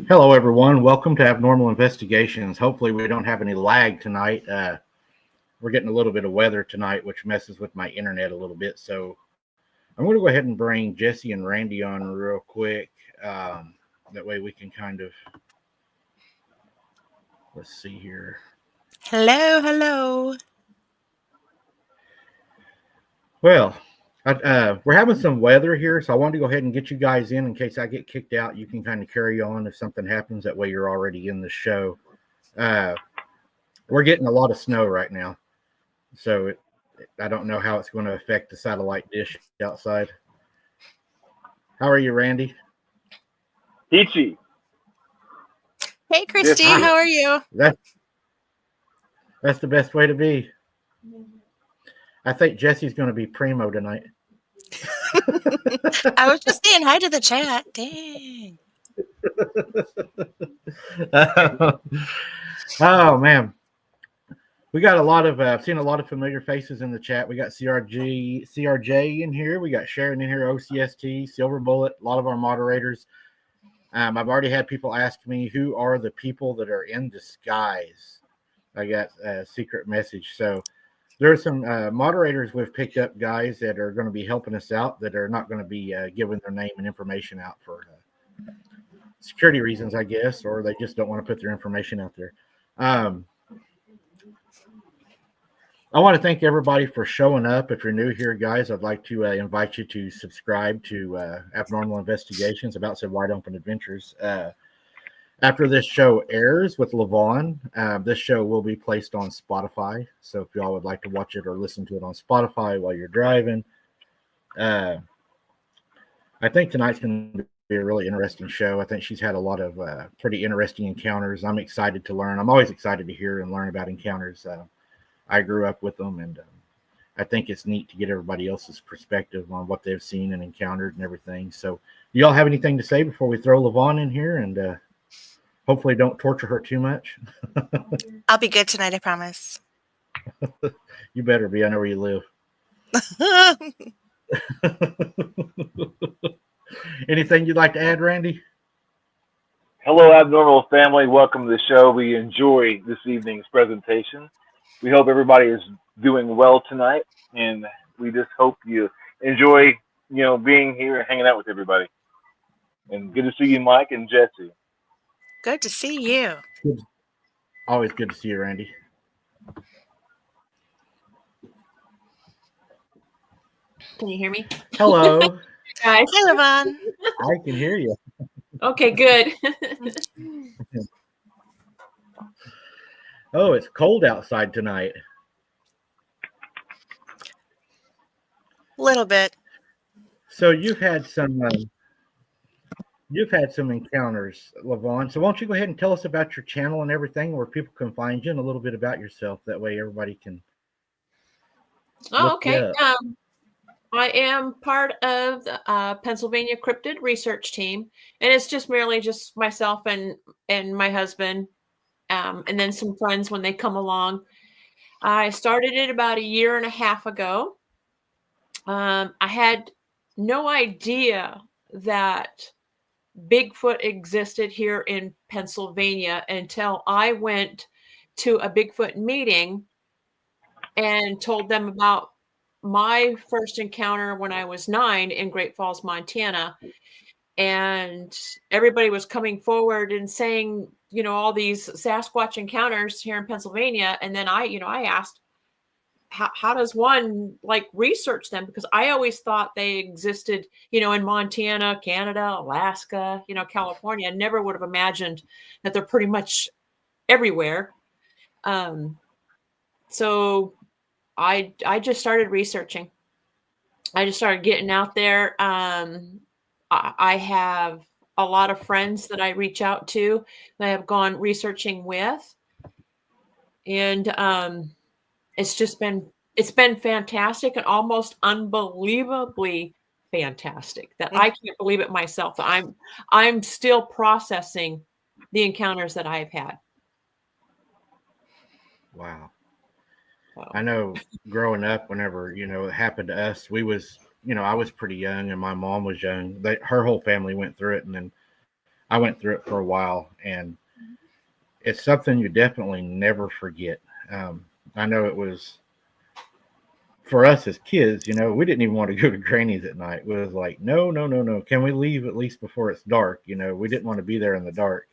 Hello, everyone. Welcome to Abnormal Investigations. Hopefully, we don't have any lag tonight. We're getting a little bit of weather tonight, which messes with my internet a little bit. So I'm going to go ahead and bring Jesse and Randy on real quick. That way we can kind of, let's see here. Hello. Well, we're having some weather here, so I wanted to go ahead and get you guys in case I get kicked out. You can kind of carry on if something happens. That way you're already in the show. We're getting a lot of snow right now. So I don't know how it's going to affect the satellite dish outside. How are you, Randy? Peachy. Hey, Christine, how are you? That's the best way to be. I think Jesse's going to be primo tonight. I was just saying hi to the chat. Dang. Oh, man. We got a lot of, I've seen a lot of familiar faces in the chat. We got CRJ in here. We got Sharon in here, OCST, Silver Bullet, a lot of our moderators. I've already had people ask me, who are the people that are in disguise? I got a secret message. So there are some moderators we've picked up, guys, that are going to be helping us out, that are not going to be giving their name and information out for security reasons, I guess, or they just don't want to put their information out there. I want to thank everybody for showing up. If you're new here, guys, I'd like to invite you to subscribe to Abnormal Investigations, About Said Wide Open Adventures. After this show airs with Lavone, this show will be placed on Spotify. So if y'all would like to watch it or listen to it on Spotify while you're driving, I think tonight's going to be a really interesting show. I think she's had a lot of pretty interesting encounters. I'm excited to learn. I'm always excited to hear and learn about encounters. I grew up with them, and I think it's neat to get everybody else's perspective on what they've seen and encountered and everything. So do y'all have anything to say before we throw Lavone in here and hopefully don't torture her too much? I'll be good tonight, I promise. You better be. I know where you live. Anything you'd like to add, Randy? Hello, Abnormal family. Welcome to the show. We enjoy this evening's presentation. We hope everybody is doing well tonight, and we just hope you enjoy, being here and hanging out with everybody. And good to see you, Mike and Jesse. Good to see you. Always good to see you, Randy. Can you hear me? Hello. Guys. Hey, Lavone. I can hear you. Okay, good. Oh, it's cold outside tonight. A little bit. So you've had some encounters, Lavone. So why don't you go ahead and tell us about your channel and everything, where people can find you, and a little bit about yourself. That way, everybody can. Oh, okay. I am part of the Pennsylvania Cryptid research team, and it's just merely just myself and my husband. And then some friends when they come along. I started it about a year and a half ago. I had no idea that Bigfoot existed here in Pennsylvania until I went to a Bigfoot meeting and told them about my first encounter when I was 9 in Great Falls, Montana. And everybody was coming forward and saying, all these Sasquatch encounters here in Pennsylvania. And then I asked, how does one research them? Because I always thought they existed, in Montana, Canada, Alaska, California. I never would have imagined that they're pretty much everywhere. So I just started researching. I just started getting out there. I have a lot of friends that I reach out to that I have gone researching with. And it's been fantastic and almost unbelievably fantastic that I can't believe it myself. I'm still processing the encounters that I've had. Wow. I know growing up, whenever, it happened to us, I was pretty young and my mom was young. Her whole family went through it. And then I went through it for a while, and it's something you definitely never forget. I know it was for us as kids, we didn't even want to go to Granny's at night. It was like, no, no, no, no. Can we leave at least before it's dark? We didn't want to be there in the dark.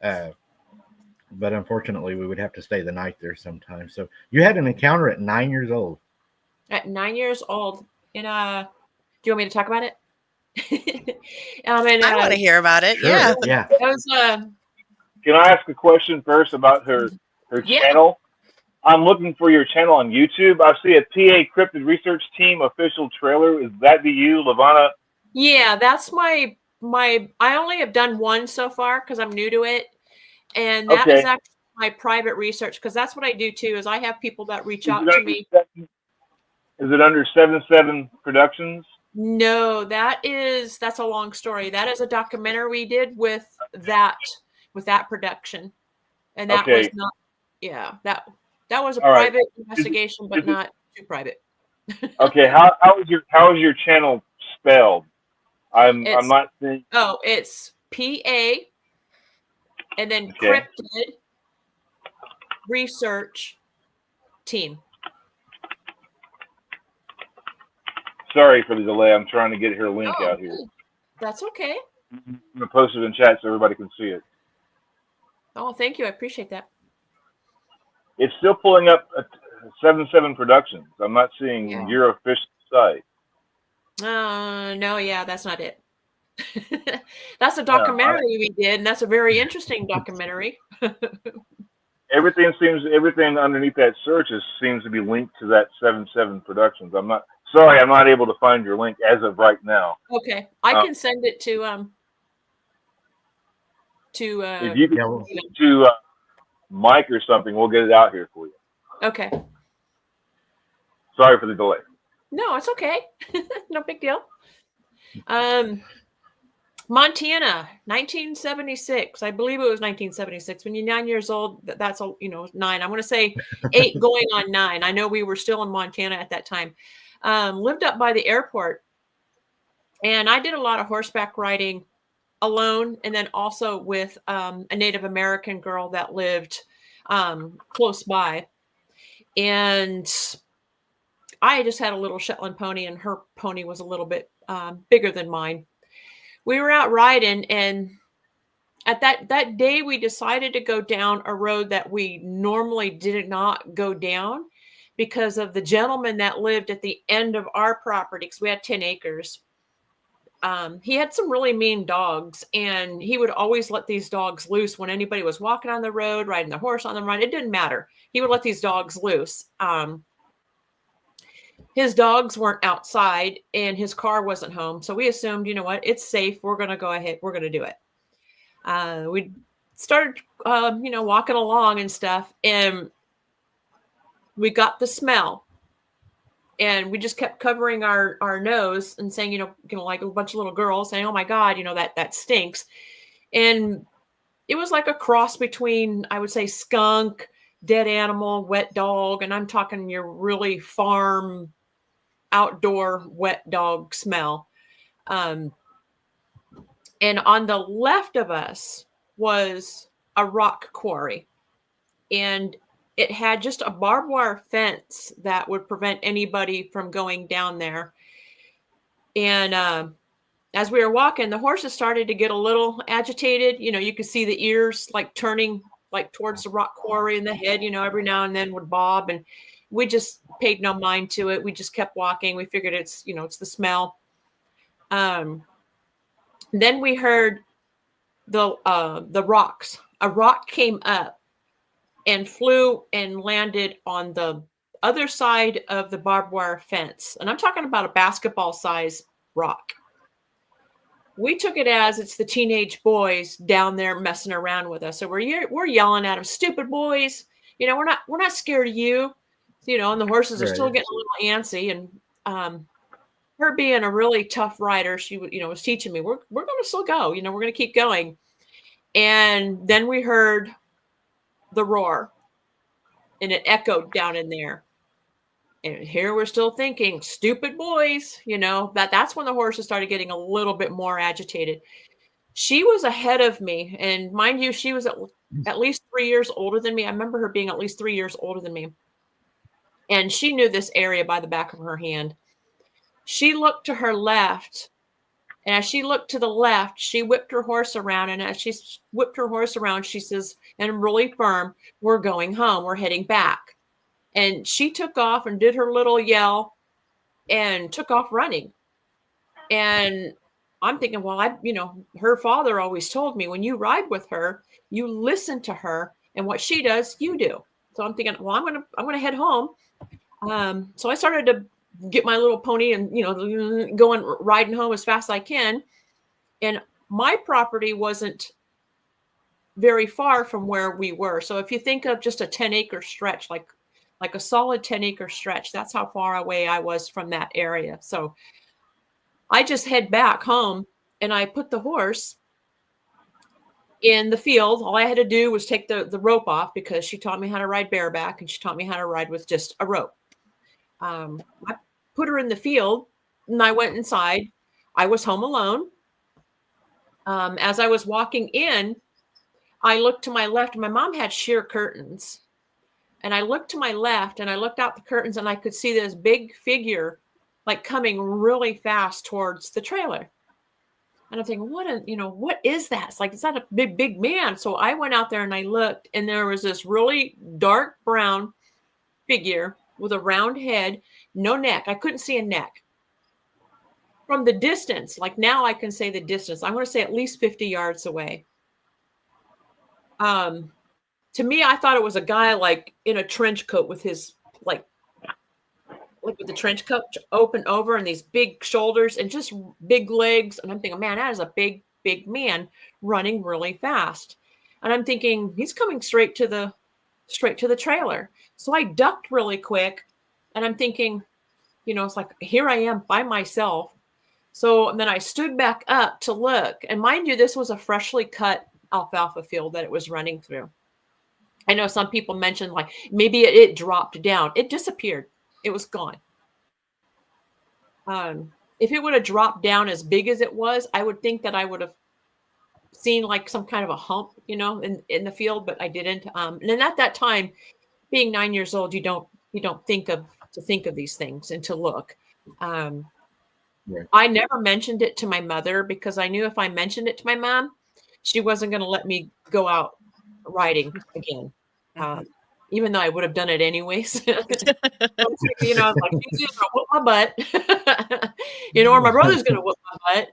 But unfortunately, we would have to stay the night there sometimes. So you had an encounter at 9 years old. At 9 years old. And do you want me to talk about it? I want to hear about it. Sure. Yeah. Yeah. That was, Can I ask a question first about her channel? I'm looking for your channel on YouTube. I see a PA Cryptid Research Team official trailer. Is that be you, Lavona? Yeah, that's my. I only have done one so far because I'm new to it, and that is actually my private research, because that's what I do too. Is I have people that reach out to me. Is it under 77 Productions? No, that's a long story. That is a documentary we did with that production, and that was not. Yeah, that was a private investigation, but not too private. Okay, how is your channel spelled? I'm not seeing. Oh, it's PA, and then Cryptid Research Team. Sorry for the delay. I'm trying to get her link out here. That's okay. I'm going to post it in chat so everybody can see it. Oh, thank you. I appreciate that. It's still pulling up 77 Productions. I'm not seeing your official site. No, yeah, that's not it. That's a documentary we did, and that's a very interesting documentary. Everything underneath that search seems to be linked to that 77 Productions. I'm not able to find your link as of right now. Okay, I can send it to if you can to Mike or something, we'll get it out here for you. Okay. Sorry for the delay. No, it's okay. No big deal. Montana, 1976. I believe it was 1976. When you're 9 years old, that's 9. I'm going to say 8 going on 9. I know we were still in Montana at that time. Lived up by the airport, and I did a lot of horseback riding alone, and then also with a Native American girl that lived close by. And I just had a little Shetland pony, and her pony was a little bit bigger than mine. We were out riding, and at that day, we decided to go down a road that we normally did not go down because of the gentleman that lived at the end of our property, because we had 10 acres. He had some really mean dogs, and he would always let these dogs loose when anybody was walking on the road, riding the horse on the run. It didn't matter. He would let these dogs loose. His dogs weren't outside, and his car wasn't home. So we assumed, it's safe. We're going to go ahead. We're going to do it. We started, walking along and stuff, and we got the smell. And we just kept covering our nose and saying, like a bunch of little girls saying, "Oh my God, that stinks." And it was like a cross between, I would say, skunk, dead animal, wet dog. And I'm talking your really farm, outdoor wet dog smell. And on the left of us was a rock quarry. And it had just a barbed wire fence that would prevent anybody from going down there. And as we were walking, the horses started to get a little agitated. You could see the ears like turning like towards the rock quarry, and the head, every now and then would bob. And we just paid no mind to it. We just kept walking. We figured it's the smell. Then we heard the rocks. A rock came up and flew and landed on the other side of the barbed wire fence. And I'm talking about a basketball size rock. We took it as it's the teenage boys down there messing around with us. So we're yelling at them, "Stupid boys. We're not scared of you." And the horses are still getting a little antsy. And her being a really tough rider, she was teaching me, we're going to still go, we're going to keep going. And then we heard the roar, and it echoed down in there. And here we're still thinking, "Stupid boys," that's when the horses started getting a little bit more agitated. She was ahead of me. And mind you, she was at least 3 years older than me. I remember her being at least 3 years older than me. And she knew this area by the back of her hand. She looked to her left. And as she looked to the left, she whipped her horse around. And as she whipped her horse around, she says, and really firm, we're going home. We're heading back. And she took off and did her little yell and took off running. And I'm thinking, well, her father always told me when you ride with her, you listen to her, and what she does, you do. So I'm thinking, well, I'm gonna head home. So I started to get my little pony and going riding home as fast as I can. And my property wasn't very far from where we were. So if you think of just a 10-acre stretch, like a solid 10-acre stretch, that's how far away I was from that area. So I just head back home and I put the horse in the field. All I had to do was take the rope off because she taught me how to ride bareback and she taught me how to ride with just a rope. I put her in the field and I went inside. I was home alone. As I was walking in, I looked to my left. My mom had sheer curtains. And I looked to my left and I looked out the curtains and I could see this big figure like coming really fast towards the trailer. And I'm thinking, what is that? It's like, is that a big man? So I went out there and I looked and there was this really dark brown figure with a round head, no neck. I couldn't see a neck. From the distance, like now I can say the distance, I'm going to say at least 50 yards away. To me, I thought it was a guy like in a trench coat with his like with the trench coat open over and these big shoulders and just big legs. And I'm thinking, man, that is a big man running really fast. And I'm thinking he's coming straight to the trailer. So I ducked really quick and I'm thinking, it's like, here I am by myself. So and then I stood back up to look. And mind you, this was a freshly cut alfalfa field that it was running through. I know some people mentioned like maybe it dropped down. It disappeared. It was gone. If it would have dropped down as big as it was, I would think that I would have seen like some kind of a hump, in the field, but I didn't. And then at that time, being 9 years old, you don't think of these things and to look. Right. I never mentioned it to my mother because I knew if I mentioned it to my mom, she wasn't going to let me go out riding again. Even though I would have done it anyways. I was like, she's going to whoop my butt. Or my brother's going to whoop my butt.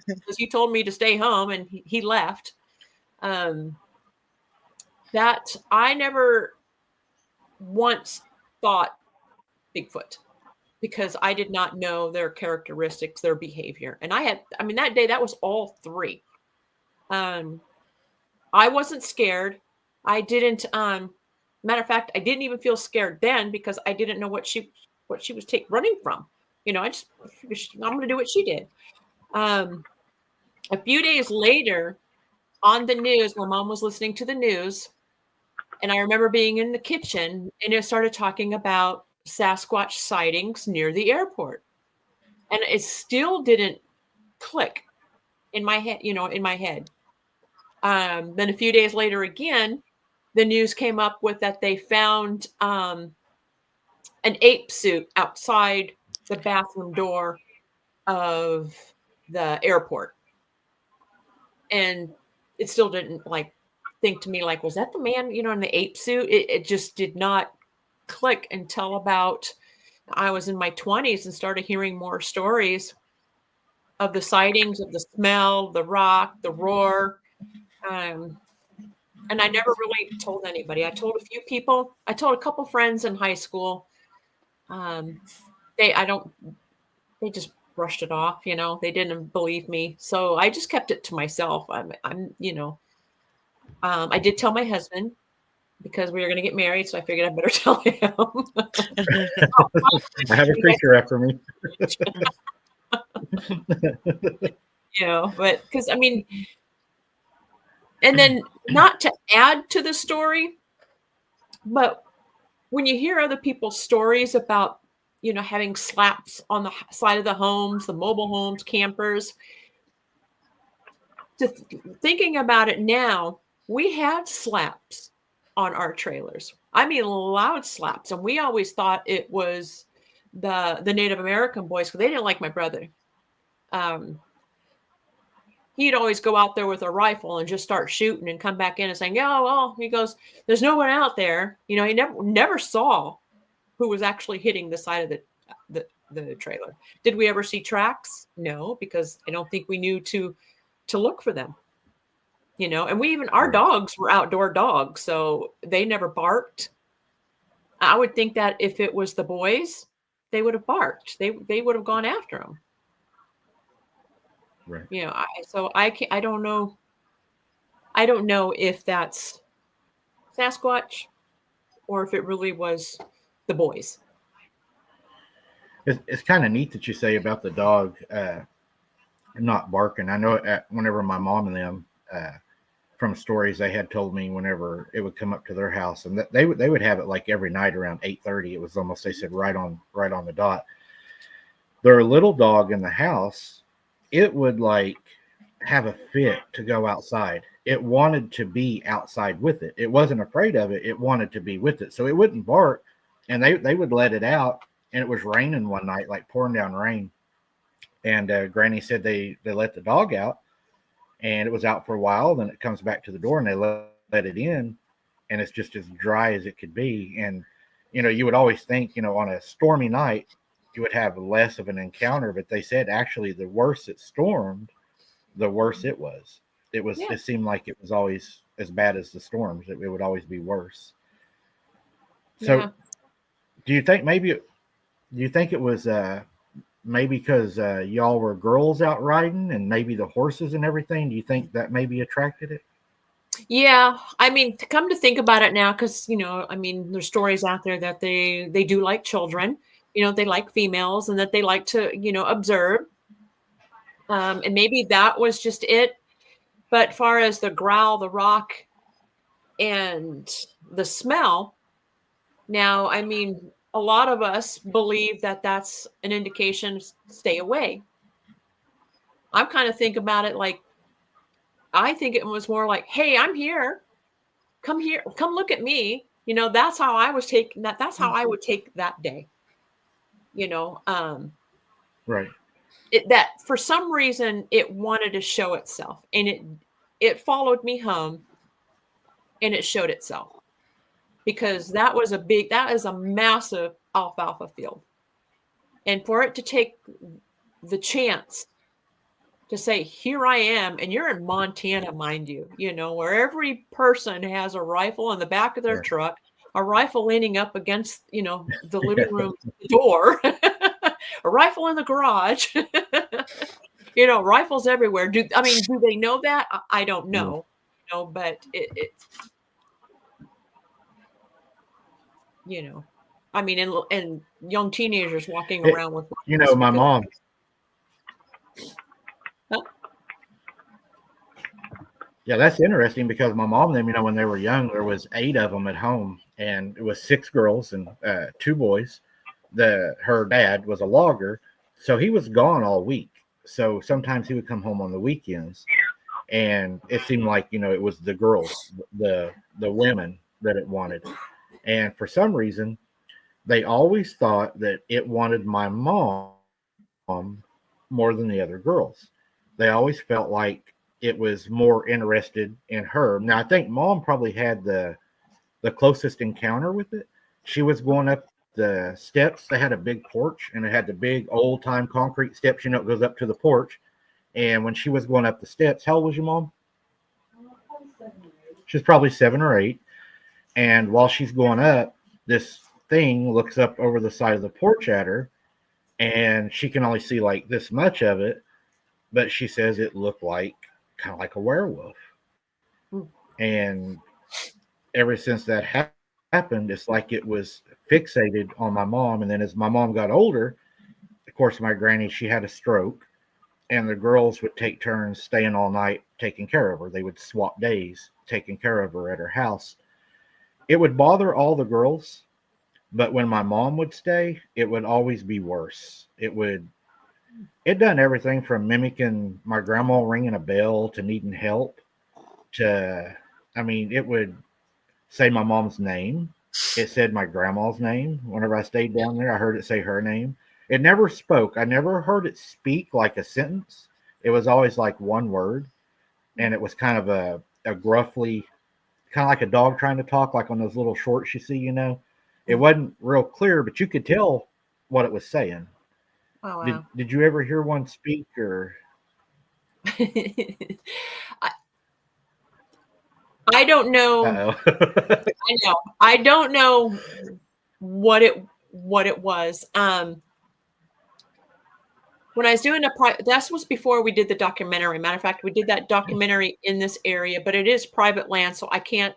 Because he told me to stay home and he left. That I never once thought Bigfoot because I did not know their characteristics, their behavior. And that day, that was all three. I wasn't scared. I didn't, matter of fact, I didn't even feel scared then because I didn't know what she was running from. I'm going to do what she did. A few days later on the news, my mom was listening to the news and I remember being in the kitchen and it started talking about Sasquatch sightings near the airport. And it still didn't click in my head, Then a few days later again, the news came up with that they found an ape suit outside the bathroom door of the airport. And it still didn't think to me was that the man, in the ape suit? It just did not click until about I was in my 20s and started hearing more stories of the sightings, of the smell, the rock, the roar. And I never really told anybody. I told a few people. I told a couple friends in high school. They just brushed it off. They didn't believe me. So I just kept it to myself. I did tell my husband because we were going to get married. So I figured I better tell him. I have a creature after me. But because and then not to add to the story, but when you hear other people's stories about, having slaps on the side of the homes, the mobile homes, campers, thinking about it now, we had slaps on our trailers. I mean, loud slaps. And we always thought it was the Native American boys because they didn't like my brother. He'd always go out there with a rifle and just start shooting and come back in and saying, "Yeah, well," he goes, "there's no one out there." You know, he never saw who was actually hitting the side of the trailer. Did we ever see tracks? No, because I don't think we knew to look for them. You know, and our dogs were outdoor dogs, so they never barked. I would think that if it was the boys, they would have barked. They would have gone after them. Right. You know, I don't know. I don't know if that's Sasquatch or if it really was the boys. It's kind of neat that you say about the dog not barking. I know whenever my mom and them, from stories they had told me, whenever it would come up to their house, and they would have it like every night around 8:30. It was almost, they said, right on the dot. Their little dog in the house, it would like have a fit to go outside. It wanted to be outside with it. It wasn't afraid of it. It wanted to be with it. So it wouldn't bark, and they would let it out. And it was raining one night, like pouring down rain. And Granny said they let the dog out, and it was out for a while. Then it comes back to the door, and they let it in, and it's just as dry as it could be. And, you know, you would always think, you know, on a stormy night, you would have less of an encounter. But they said actually the worse it stormed, the worse it was. It seemed like it was always as bad as the storms. It would always be worse. So do you think it was maybe because y'all were girls out riding, and maybe the horses and everything? Do you think that maybe attracted it? Yeah, I mean, to come to think about it now, because, you know, I mean, there's stories out there that they do like children. You know, they like females, and that they like to, you know, observe. And maybe that was just it. But far as the growl, the rock, and the smell, now, I mean, a lot of us believe that that's an indication, stay away. I'm kind of think about it like, I think it was more like, hey, I'm here. Come here. Come look at me. You know, that's how I was taking that. That's how I would take that day. You know, Right. That for some reason it wanted to show itself, and it followed me home, and it showed itself, because that is a massive alfalfa field. And for it to take the chance to say, here I am, and you're in Montana, mind you, you know, where every person has a rifle in the back of their truck, a rifle leaning up against, you know, the living room door, a rifle in the garage, you know, rifles everywhere. Do they know that? I don't know, you know, but it's, you know, I mean, and young teenagers walking around with, you know, my mom. Huh? Yeah, that's interesting, because my mom and them, you know, when they were young, there was 8 of them at home, and it was 6 girls and 2 boys. Her dad was a logger, so he was gone all week. So sometimes he would come home on the weekends, and it seemed like, you know, it was the girls, the women that it wanted. And for some reason, they always thought that it wanted my mom more than the other girls. They always felt like it was more interested in her. Now, I think mom probably had the closest encounter with it. She was going up the steps. They had a big porch, and it had the big old time concrete steps, you know, it goes up to the porch. And when she was going up the steps, how old was your mom? She's probably 7 or 8. And while she's going up, this thing looks up over the side of the porch at her, and she can only see like this much of it, but she says it looked like kind of like a werewolf. And ever since that happened, it's like it was fixated on my mom. And then as my mom got older, of course, my granny, she had a stroke, and the girls would take turns staying all night taking care of her. They would swap days taking care of her at her house. It would bother all the girls, but when my mom would stay, it would always be worse. It would, it done everything from mimicking my grandma ringing a bell to needing help to, I mean, it would say my mom's name. It said my grandma's name. Whenever I stayed down there, I heard it say her name. It never spoke. I never heard it speak like a sentence. It was always like one word, and it was kind of a gruffly, kind of like a dog trying to talk, like on those little shorts you see, you know. It wasn't real clear, but you could tell what it was saying. Oh, wow. Did you ever hear one speak or? I don't know. I know. I don't know what it was. When I was doing that was before we did the documentary. Matter of fact, we did that documentary in this area, but it is private land, so I can't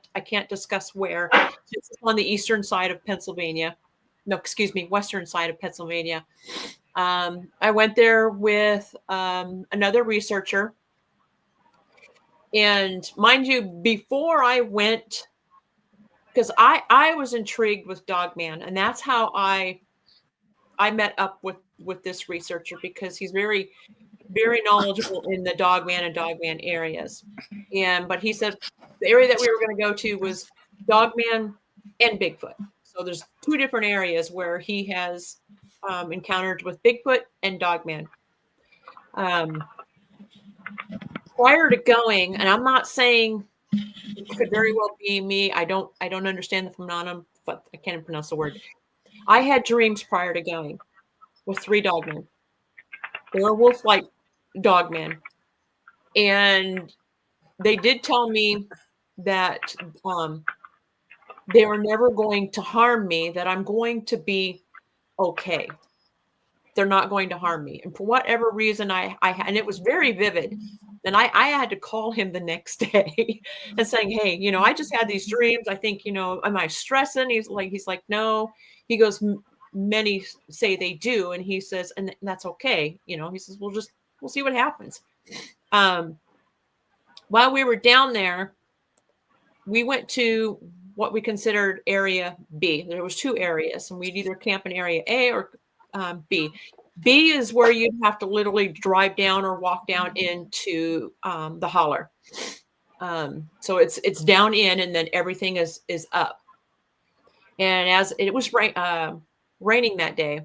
discuss where. It's on the eastern side of Pennsylvania. No, excuse me, western side of Pennsylvania. I went there with another researcher. And mind you, before I went, because I was intrigued with Dogman, and that's how I met up with this researcher, because he's very, very knowledgeable in the Dogman and Dogman areas. But he said the area that we were going to go to was Dogman and Bigfoot. So there's two different areas where he has encountered with Bigfoot and Dogman. Prior to going, and I'm not saying it could very well be me. I don't understand the phenomenon, but I can't pronounce the word. I had dreams prior to going with 3 dogmen. They were wolf-like dogmen, and they did tell me that they were never going to harm me. That I'm going to be okay. They're not going to harm me, and for whatever reason, and it was very vivid. And I had to call him the next day and saying, hey, I just had these dreams. I think, am I stressing? He's like, no. He goes, many say they do. And he says, and that's okay. He says, we'll see what happens. While we were down there, we went to what we considered area B. There was 2 areas, and we'd either camp in area A or B. B is where you'd have to literally drive down or walk down into the holler. So it's down in, and then everything is up. And as it was raining that day,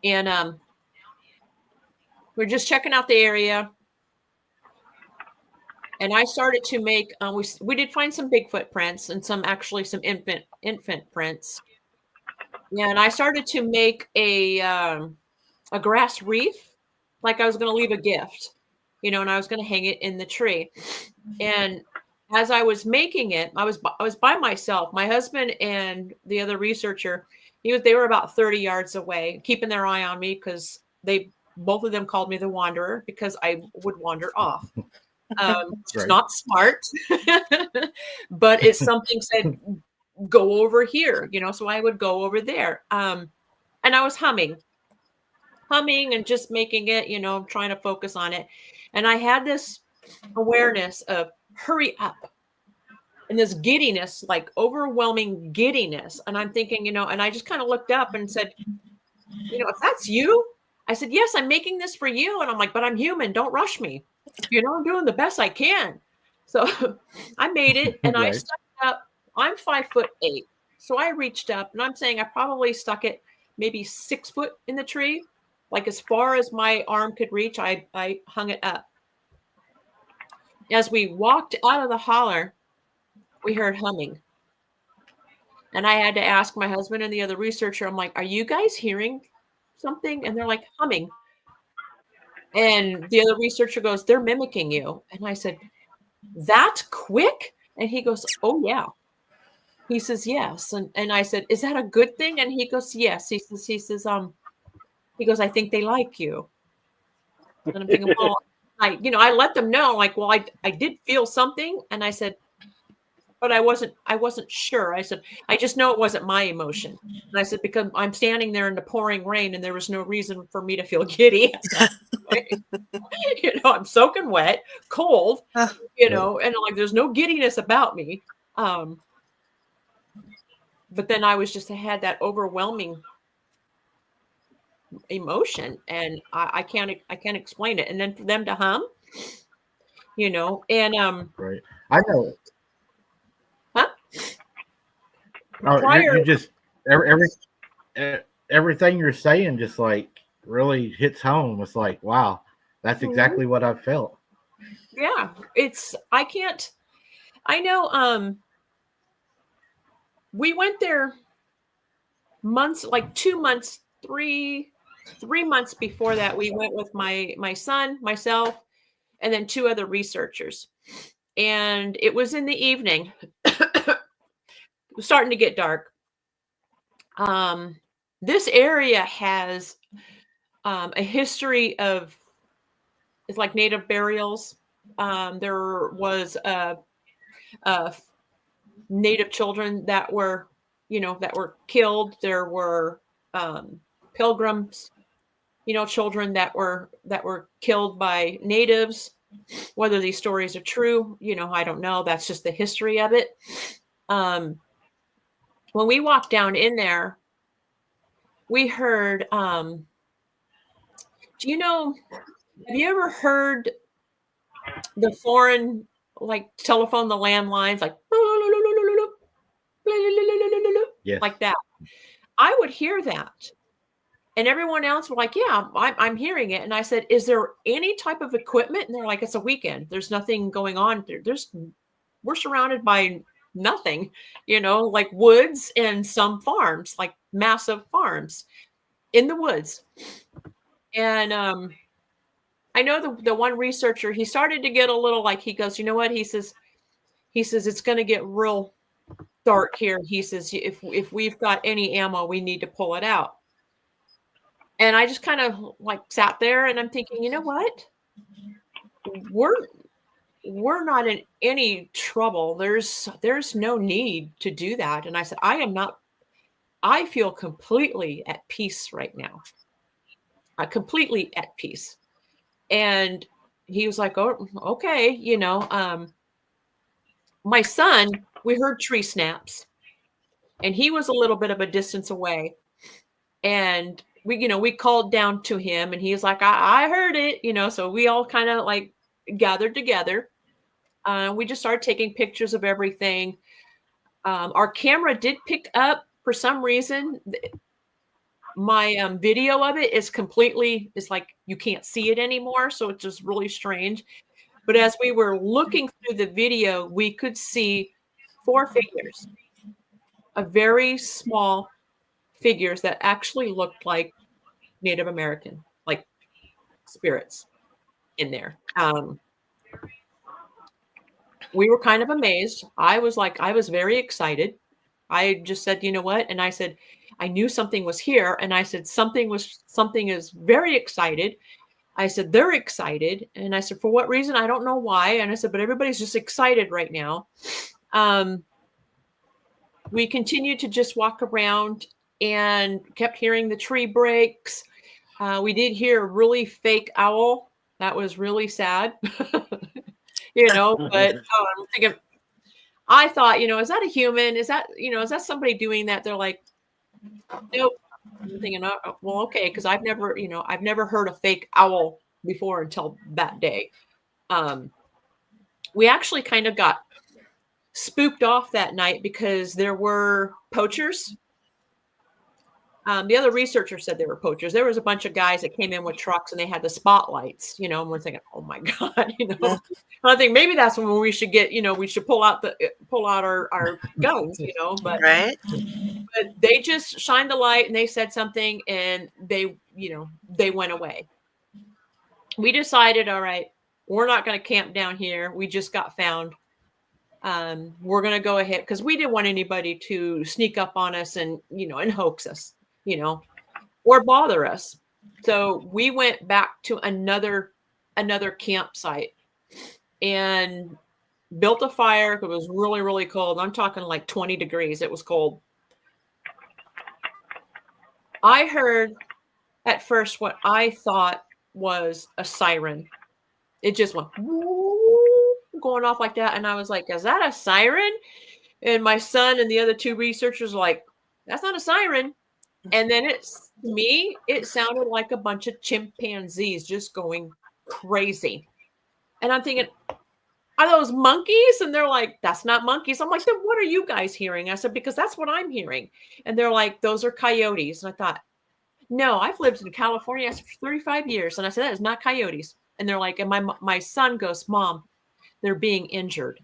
and we're just checking out the area, and I started to make. We did find some Bigfoot prints and some infant prints. Yeah, and I started to make a grass wreath, like I was going to leave a gift, and I was going to hang it in the tree. And as I was making it, I was by myself. My husband and the other researcher, they were about 30 yards away, keeping their eye on me, because both of them called me the wanderer, because I would wander off. It's not smart, but it's something said, go over here, so I would go over there. And I was humming and just making it, trying to focus on it. And I had this awareness of hurry up, and this giddiness, like overwhelming giddiness. And I'm thinking, and I just kind of looked up and said, if that's you, I said, yes, I'm making this for you. And I'm like, but I'm human. Don't rush me. I'm doing the best I can. So I made it, and I stuck it up. I'm 5'8", so I reached up, and I'm saying I probably stuck it maybe 6 foot in the tree, like as far as my arm could reach. I hung it up. As we walked out of the holler, we heard humming, and I had to ask my husband and the other researcher. I'm like, "Are you guys hearing something?" And they're like, "Humming." And the other researcher goes, "They're mimicking you." And I said, "That quick?" And he goes, "Oh yeah." He says, yes. And I said, is that a good thing? And he goes, yes. He says, he goes, I think they like you. And I'm thinking, well, I let them know, like, well, I did feel something. And I said, but I wasn't sure. I said, I just know it wasn't my emotion. And I said, because I'm standing there in the pouring rain, and there was no reason for me to feel giddy. I'm soaking wet, cold, and like, there's no giddiness about me. But then I had that overwhelming emotion, and I can't explain it. And then for them to hum, and Right. I know. huh? Oh, you just everything you're saying just like really hits home. It's like, wow, that's exactly what I felt. Yeah, I know. We went there months, like 2 months, 3 months before that. We went with my son, myself, and then 2 other researchers. And it was in the evening. It was starting to get dark. This area has a history of, it's like native burials. There was native children that were killed. There were pilgrims, children that were killed by natives. Whether these stories are true, I don't know. That's just the history of it. When we walked down in there, we heard, have you ever heard the foreign, like, telephone, the landlines, like, Yes. like that? I would hear that. And everyone else were like, yeah, I'm hearing it. And I said, is there any type of equipment? And they're like, it's a weekend. There's nothing going on. We're surrounded by nothing, like woods and some farms, like massive farms in the woods. And I know the one researcher, he started to get a little, like, he goes, you know what? He says, it's going to get real dark here. He says, if we've got any ammo, we need to pull it out. And I just kind of like sat there and I'm thinking, you know what? We're not in any trouble. There's no need to do that. And I said, I feel completely at peace right now. Completely at peace. And he was like, oh, okay. My son, we heard tree snaps, and he was a little bit of a distance away. And we called down to him, and he's like, I heard it, so we all kind of like gathered together. We just started taking pictures of everything. Our camera did pick up, for some reason, my video of it is like you can't see it anymore. So it's just really strange. But as we were looking through the video, we could see 4 figures, a very small figures that actually looked like Native American, like spirits in there. We were kind of amazed. I was very excited. I just said, you know what? And I said, I knew something was here. And I said, something is very excited. I said, they're excited. And I said, for what reason? I don't know why. And I said, but everybody's just excited right now. We continued to just walk around and kept hearing the tree breaks. We did hear a really fake owl. That was really sad, but I'm thinking, I thought, is that a human? Is that somebody doing that? They're like, nope. I'm thinking, oh, well, okay. Cause I've never heard a fake owl before until that day. We actually kind of got spooked off that night because there were poachers. The other researcher said they were poachers. There was a bunch of guys that came in with trucks and they had the spotlights, and we're thinking, oh my God, I think maybe that's when we should we should pull out our guns, but, right. But they just shined the light and they said something and they went away. We decided, all right, we're not going to camp down here. We just got found. We're going to go ahead because we didn't want anybody to sneak up on us and hoax us, or bother us. So we went back to another campsite and built a fire. It was really, really cold. I'm talking like 20 degrees. It was cold. I heard at first what I thought was a siren. It just went going off like that. And I was like, is that a siren? And my son and the other 2 researchers were like, that's not a siren. And then to me, it sounded like a bunch of chimpanzees just going crazy. And I'm thinking, are those monkeys? And they're like, that's not monkeys. I'm like, then what are you guys hearing? I said, because that's what I'm hearing. And they're like, those are coyotes. And I thought, no, I've lived in California for 35 years. And I said, that is not coyotes. And they're like, and my son goes, Mom, they're being injured.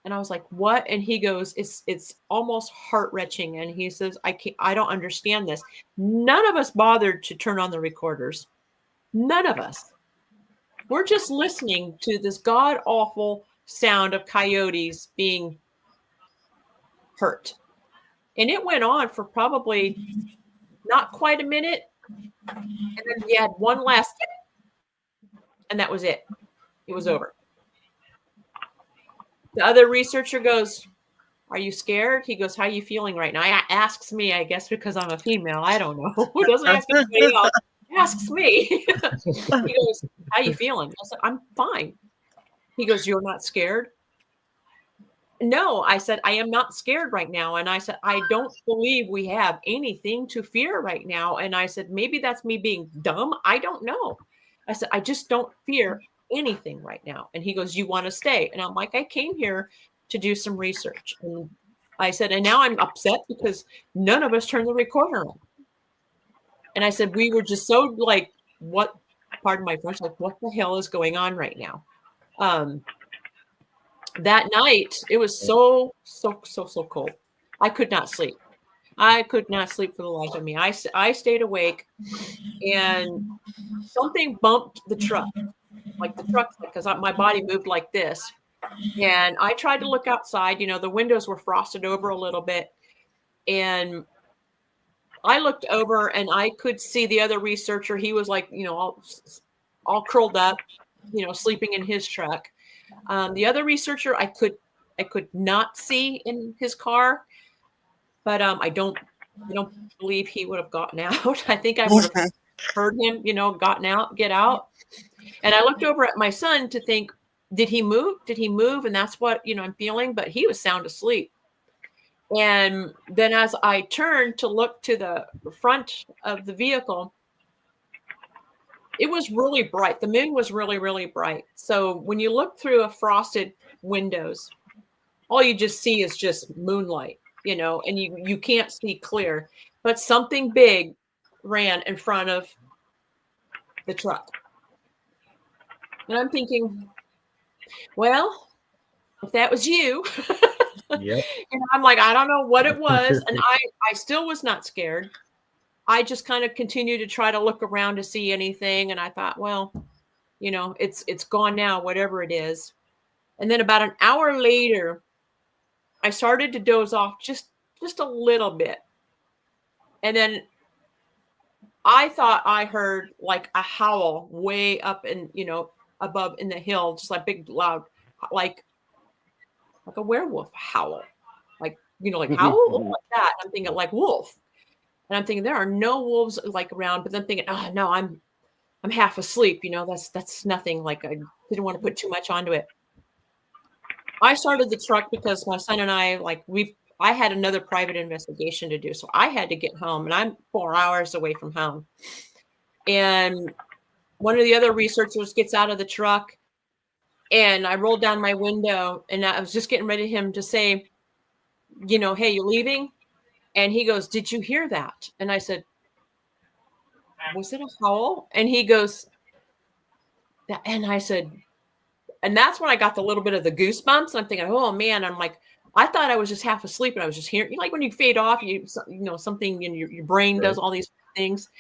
And I was like, what? And he goes, it's almost heart-wrenching. And he says, I don't understand this. None of us bothered to turn on the recorders. None of us. We're just listening to this god-awful sound of coyotes being hurt. And it went on for probably not quite a minute. And then you had one last hit, and that was it. It was over. The other researcher goes, are you scared? He goes, how are you feeling right now? He asks me, I guess, because I'm a female. I don't know. Who doesn't ask anybody else? Asks me. He goes, how are you feeling? I said, I'm fine. He goes, you're not scared? No, I said, I am not scared right now. And I said, I don't believe we have anything to fear right now. And I said, maybe that's me being dumb. I don't know. I said, I just don't fear anything right now. And he goes, you want to stay? And I'm like, I came here to do some research. And I said, and now I'm upset because none of us turned the recorder on. And I said, we were just so like, what, pardon my French, like, what the hell is going on right now? That night, it was so cold. I could not sleep. I could not sleep for the life of me. I stayed awake, and something bumped the truck, because my body moved like this. And I tried to look outside. You know, the windows were frosted over a little bit. And I looked over, and I could see the other researcher. He was like, you know, all curled up, you know, sleeping in his truck. The other researcher, I could not see in his car, but I don't believe he would have gotten out. I think I would have heard him, you know, get out. And I looked over at my son to think, did he move? Did he move? And that's what, you know, I'm feeling, but he was sound asleep. And then as I turned to look to the front of the vehicle, it was really bright. The moon was really, really bright. So when you look through a frosted windows, all you just see is just moonlight, you know, and you can't see clear. But something big ran in front of the truck. And I'm thinking, well, if that was you, Yep. and I'm like, I don't know what it was. And I still was not scared. I just kind of continued to try to look around to see anything. And I thought, well, you know, it's gone now, whatever it is. And then about an hour later, I started to doze off just a little bit. And then I thought I heard like a howl way up in, you know, above in the hill, just like big, loud, like a werewolf howl, like, you know, like howl like that. I'm thinking like wolf. And I'm thinking there are no wolves like around, but then thinking, oh no, I'm half asleep. You know, that's nothing. Like I didn't want to put too much onto it. I started the truck because my son and I had another private investigation to do. So I had to get home, and I'm 4 hours away from home. And one of the other researchers gets out of the truck, and I rolled down my window, and I was just getting ready for him to say, you know, hey, you leaving? And he goes, did you hear that? And I said, was it a howl? And he goes, and I said, and that's when I got the little bit of the goosebumps. And I'm thinking, oh man, I'm like, I thought I was just half asleep, and I was just hearing, you know, like when you fade off, you know, something in your brain does all these things.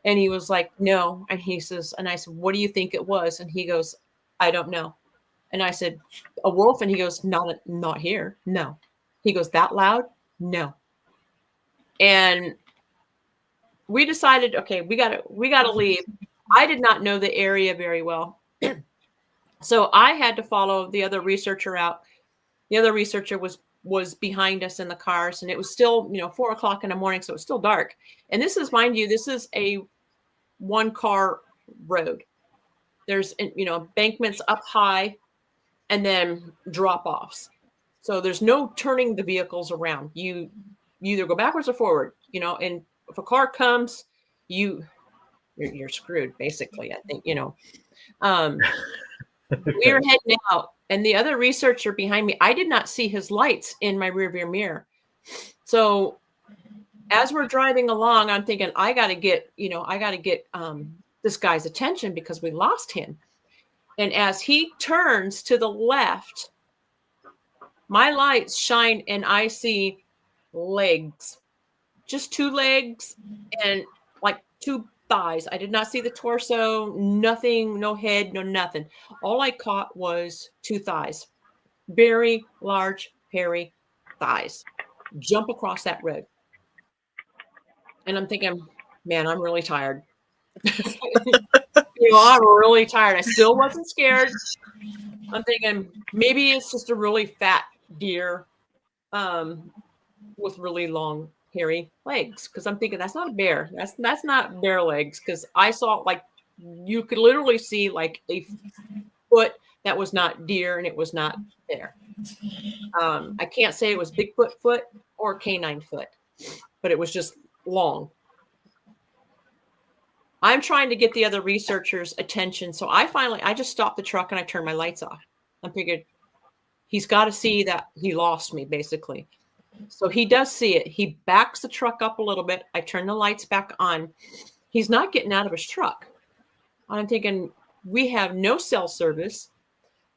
And he was like, no. And he says, and I said, what do you think it was? And he goes, I don't know. And I said, a wolf? And he goes, not here. No. He goes, that loud? No. And we decided, okay, we gotta leave. I did not know the area very well. So I had to follow the other researcher out. The other researcher was behind us in the cars, and it was still, you know, 4 o'clock in the morning. So it was still dark. And this is, mind you, this is a 1-car road. There's, you know, embankments up high and then drop offs. So there's no turning the vehicles around. You either go backwards or forward, you know, and if a car comes, you're screwed, basically. I think, we were heading out, and the other researcher behind me, I did not see his lights in my rearview mirror. So as we're driving along, I'm thinking, I got to get this guy's attention because we lost him. And as he turns to the left, my lights shine and I see legs, just 2 legs and like 2 thighs. I did not see the torso, nothing, no head, no nothing. All I caught was 2 thighs, very large, hairy thighs, jump across that road. And I'm thinking, man, I'm really tired. I'm really tired. I still wasn't scared. I'm thinking maybe it's just a really fat deer with really long, hairy legs. Because I'm thinking that's not a bear. That's not bear legs. Because I saw, like, you could literally see like a foot that was not deer and it was not bear. I can't say it was Bigfoot foot or canine foot, but it was just long. I'm trying to get the other researchers' attention. So I just stopped the truck and I turned my lights off. I figured he's got to see that he lost me, basically. So he does see it. He backs the truck up a little bit. I turn the lights back on. He's not getting out of his truck. I'm thinking, we have no cell service.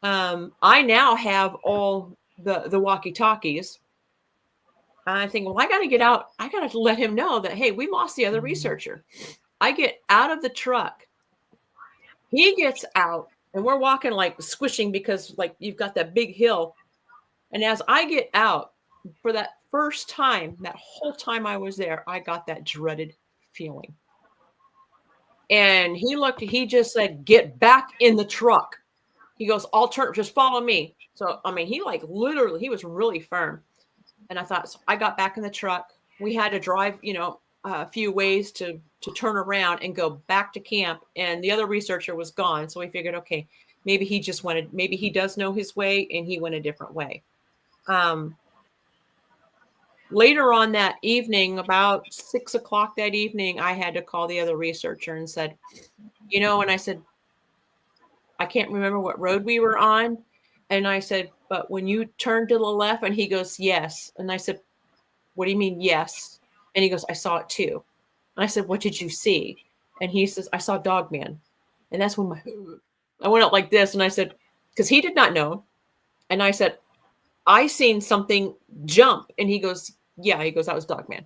I now have all the walkie-talkies. I'm thinking, well, I got to get out. I got to let him know that, hey, we lost the other researcher. I get out of the truck. He gets out, and we're walking like squishing because like you've got that big hill. And as I get out, for that first time, that whole time I was there, I got that dreaded feeling. And he just said, get back in the truck. He goes, just follow me. So, I mean, he was really firm. And I thought, so I got back in the truck. We had to drive, a few ways to turn around and go back to camp. And the other researcher was gone. So we figured, okay, maybe he does know his way and he went a different way. Later on that evening, about 6:00 that evening, I had to call the other researcher and said, and I said, I can't remember what road we were on. And I said, but when you turned to the left, and he goes, yes. And I said, what do you mean, yes? And he goes, I saw it too. And I said, what did you see? And he says, I saw Dogman. And that's when I went out like this. And I said, because he did not know. And I said, I seen something jump. And he goes, yeah. He goes, that was Dogman.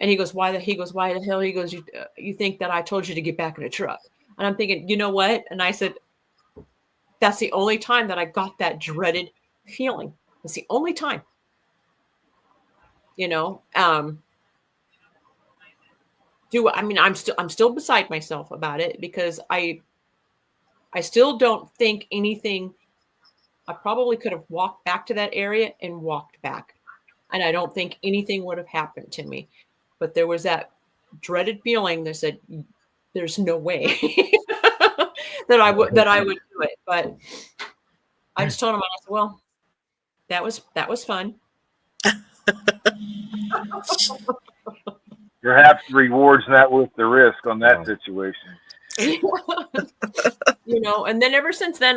And he goes, why the hell? He goes, you think that I told you to get back in a truck? And I'm thinking, you know what? And I said, that's the only time that I got that dreaded feeling. It's the only time. I'm still beside myself about it because I still don't think anything. I probably could have walked back to that area and walked back, and I don't think anything would have happened to me. But there was that dreaded feeling that said, "There's no way that I would do it." But I just told him, I said, "Well, that was fun." Perhaps the reward's not worth the risk on that situation. And then ever since then,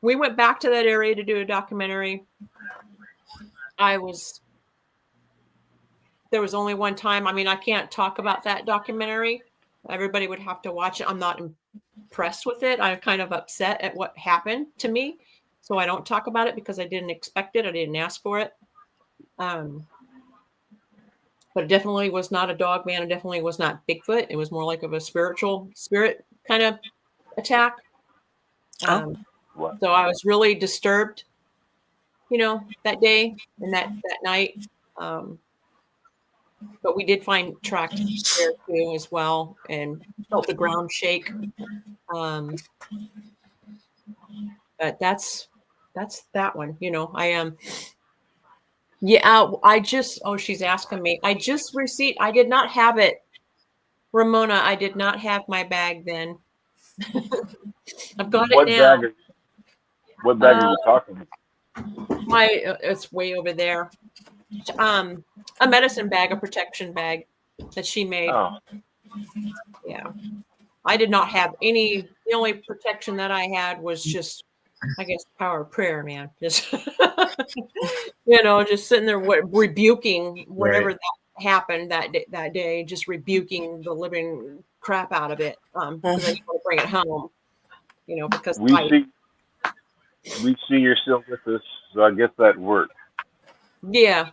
we went back to that area to do a documentary. There was only one time. I mean, I can't talk about that documentary. Everybody would have to watch it. I'm not impressed with it. I'm kind of upset at what happened to me. So I don't talk about it because I didn't expect it. I didn't ask for it. But it definitely was not a Dogman. It definitely was not Bigfoot. It was more like of a spirit kind of attack. So I was really disturbed, that day and that night. But we did find tracks there too as well, and felt the ground shake. But that's that one. I am. She's asking me. I did not have it. Ramona, I did not have my bag then. I've got it now. What bag are you talking? It's way over there. a medicine bag, a protection bag that she made. Oh, Yeah. I did not have any. The only protection that I had was just, I guess, power of prayer, man. Just, just sitting there rebuking whatever Right. that happened that day, just rebuking the living crap out of it, because I didn't want to bring it home, because we see you're still with us, so I guess that worked. yeah.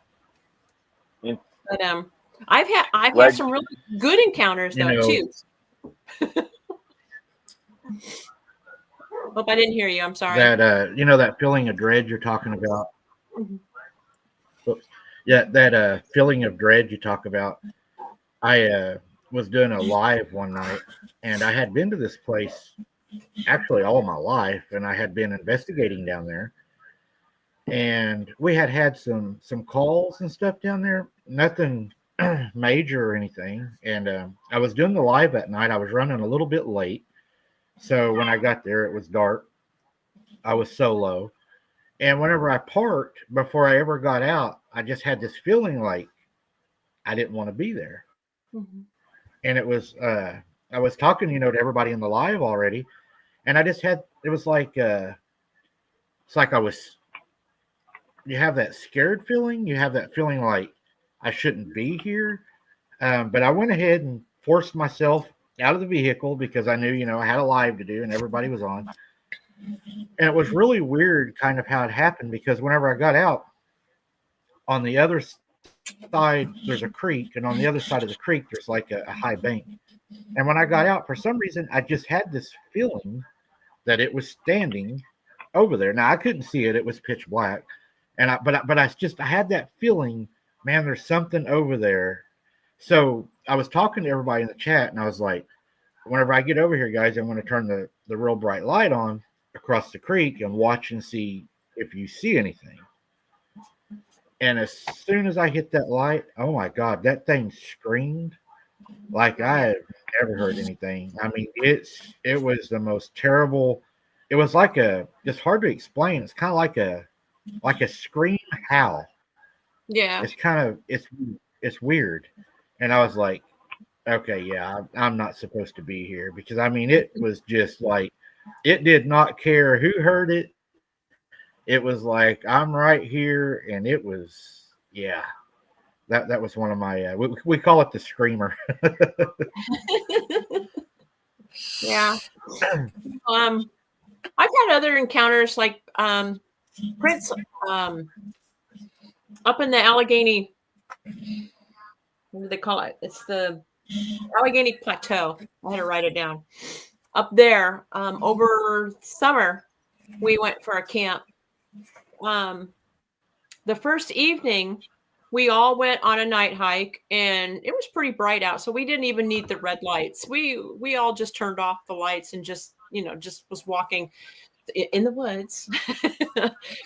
And But I've had glad some really good encounters You though know, too. Hope I didn't hear you. I'm sorry. that that feeling of dread you're talking about. Oops. Yeah, that feeling of dread you talk about. I was doing a live one night, and I had been to this place actually all my life, and I had been investigating down there, and we had some calls and stuff down there. Nothing major or anything. And I was doing the live that night. I was running a little bit late, so when I got there, it was dark. I was solo, and whenever I parked, before I ever got out, I just had this feeling like I didn't want to be there. Mm-hmm. And it was I was talking, to everybody in the live already, and I just had it was like it's like I was. You have that scared feeling. You have that feeling like I shouldn't be here. But I went ahead and forced myself out of the vehicle because I knew, I had a live to do and everybody was on. And it was really weird kind of how it happened because whenever I got out, on the other side, there's a creek. And on the other side of the creek, there's like a high bank. And when I got out, for some reason, I just had this feeling that it was standing over there. Now, I couldn't see it. It was pitch black. And I had that feeling, man, there's something over there. So I was talking to everybody in the chat, and I was like, whenever I get over here, guys, I'm going to turn the real bright light on across the creek and watch and see if you see anything. And as soon as I hit that light, oh my God, that thing screamed like I have never heard anything. I mean, it was the most terrible. It was like it's hard to explain. It's kind of like a scream howl. Yeah. It's weird. And I was like, okay, yeah, I'm not supposed to be here because I mean, it was just like, it did not care who heard it. It was like, I'm right here. And it was, yeah, that was one of my, we call it the screamer. Yeah. I've had other encounters like, Prince, up in the Allegheny, what do they call it? It's the Allegheny Plateau. I had to write it down. Up there, over summer, we went for a camp. The first evening, we all went on a night hike, and it was pretty bright out, so we didn't even need the red lights. We all just turned off the lights and just was walking in the woods,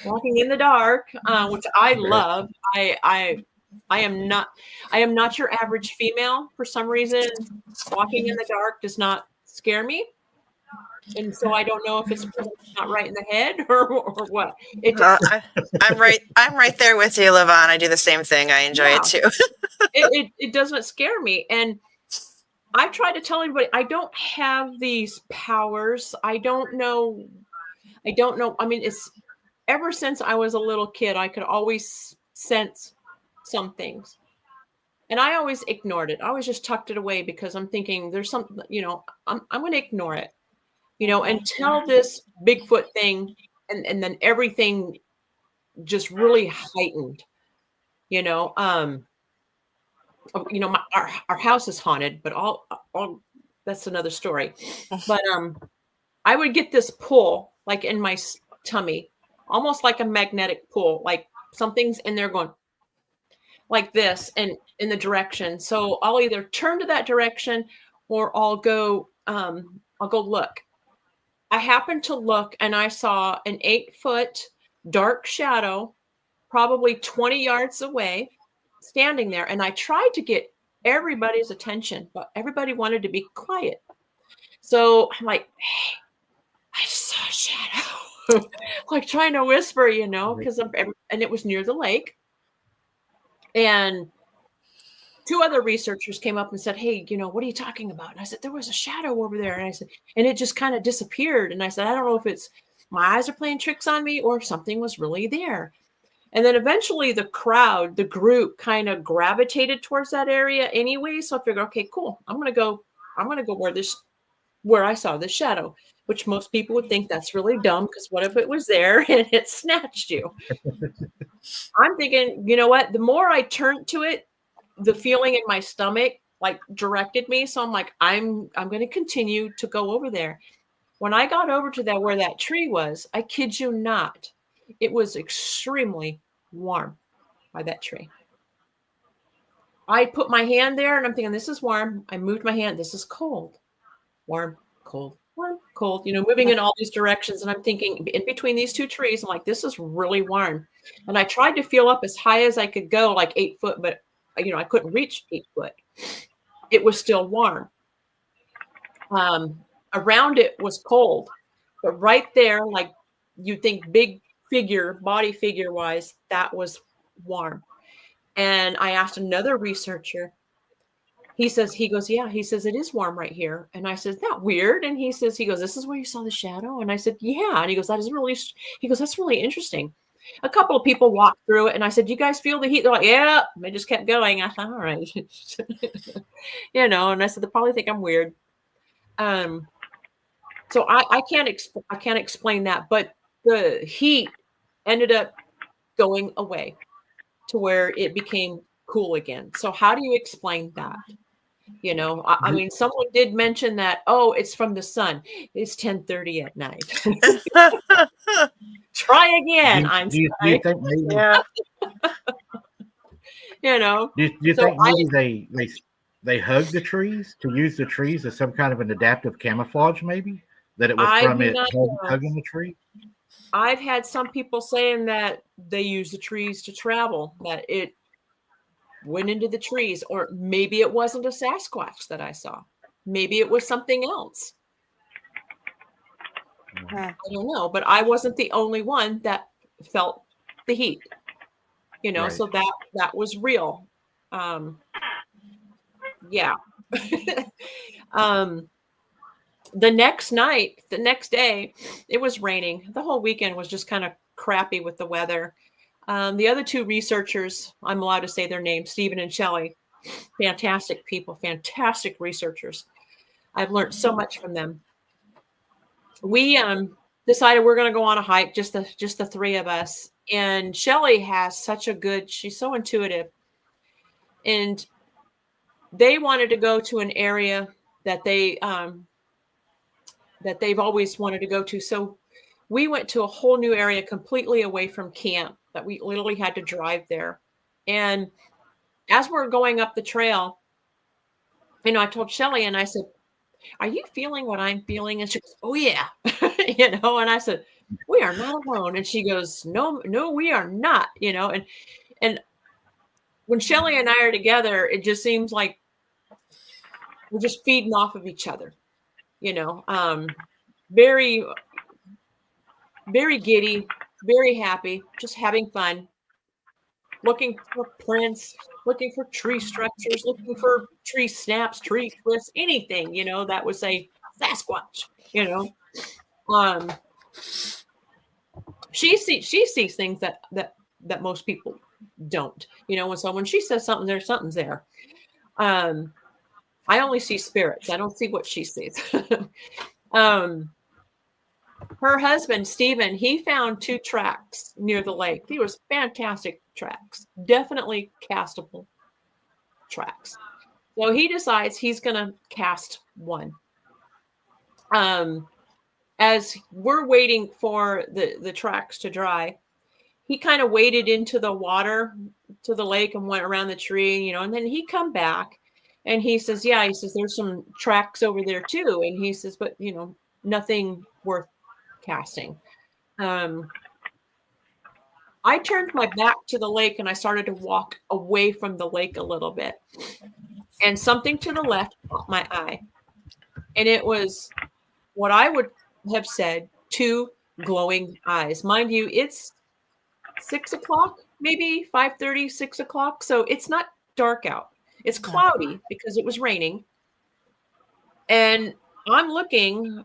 walking in the dark, which I love. I am not your average female. For some reason, walking in the dark does not scare me. And so I don't know if it's not right in the head or what. I'm right there with you, Lavone. I do the same thing. I enjoy it too. it doesn't scare me. And I try to tell everybody I don't have these powers. I don't know. I mean, it's ever since I was a little kid, I could always sense some things. And I always ignored it. I always just tucked it away because I'm thinking there's something, I'm going to ignore it, until this Bigfoot thing. And then everything just really heightened, our house is haunted, but all that's another story. But, I would get this pull like in my tummy, almost like a magnetic pull, like something's in there going like this and in the direction. So I'll either turn to that direction or I'll go look. I happened to look and I saw an 8-foot dark shadow, probably 20 yards away, standing there. And I tried to get everybody's attention, but everybody wanted to be quiet. So I'm like, hey, I just saw a shadow, like trying to whisper, because and it was near the lake. And two other researchers came up and said, hey, what are you talking about? And I said, there was a shadow over there. And I said, and it just kind of disappeared. And I said, I don't know if it's my eyes are playing tricks on me or if something was really there. And then eventually the group kind of gravitated towards that area anyway. So I figured, okay, cool. I'm going to go where I saw this shadow, which most people would think that's really dumb because what if it was there and it snatched you? I'm thinking, you know what? The more I turned to it, the feeling in my stomach like directed me. So I'm like, I'm going to continue to go over there. When I got over to where that tree was, I kid you not, it was extremely warm by that tree. I put my hand there and I'm thinking, this is warm. I moved my hand. This is cold. Warm, cold, warm, cold, moving in all these directions. And I'm thinking in between these two trees, I'm like, this is really warm. And I tried to feel up as high as I could go, like 8 foot, but I couldn't reach 8 foot. It was still warm. Around it was cold, but right there, like you think body figure wise, that was warm. And I asked another researcher, he goes, yeah, he says, it is warm right here. And I said, that weird. And he goes, this is where you saw the shadow? And I said, yeah. And he goes, that's really interesting. A couple of people walked through it and I said, you guys feel the heat? They're like, yeah. They just kept going. I thought, all right. And I said, they probably think I'm weird. So I can't explain that, but the heat ended up going away to where it became cool again. So how do you explain that? I mean, someone did mention that, it's from the sun. It's 10:30 at night. Try again. Do you think maybe, yeah. Do you think maybe they hug the trees to use the trees as some kind of an adaptive camouflage, maybe? That it was from it hugging the tree? I've had some people saying that they use the trees to travel, that it went into the trees, or maybe it wasn't a Sasquatch that I saw. Maybe it was something else. I don't know, but I wasn't the only one that felt the heat, right. So that was real. Yeah. The next day, it was raining. The whole weekend was just kind of crappy with the weather. The other two researchers, I'm allowed to say their names, Stephen and Shelley, fantastic people, fantastic researchers. I've learned so much from them. We decided we're going to go on a hike, just the three of us. And Shelley has she's so intuitive. And they wanted to go to an area that they've always wanted to go to. So we went to a whole new area completely away from camp that we literally had to drive there. And as we're going up the trail, I told Shelley and I said, are you feeling what I'm feeling? And she goes, oh yeah. And I said, we are not alone. And she goes, no, we are not, and when Shelley and I are together, it just seems like we're just feeding off of each other, very, very giddy, very happy, just having fun, looking for prints, looking for tree structures, looking for tree snaps, tree twists, anything, that would say Sasquatch, she sees things that most people don't, and so when she says something, something's there. I only see spirits. I don't see what she sees. Her husband, Stephen, he found 2 tracks near the lake. They were fantastic tracks, definitely castable tracks. So he decides he's going to cast one. As we're waiting for the tracks to dry, he kind of waded into the water to the lake and went around the tree, and then he come back and he says, there's some tracks over there too. And he says, but nothing worth casting. I turned my back to the lake and I started to walk away from the lake a little bit. And something to the left caught my eye. And it was what I would have said 2 glowing eyes. Mind you, it's 6:00 maybe 5:30, 6 o'clock. So it's not dark out. It's cloudy because it was raining. And I'm looking,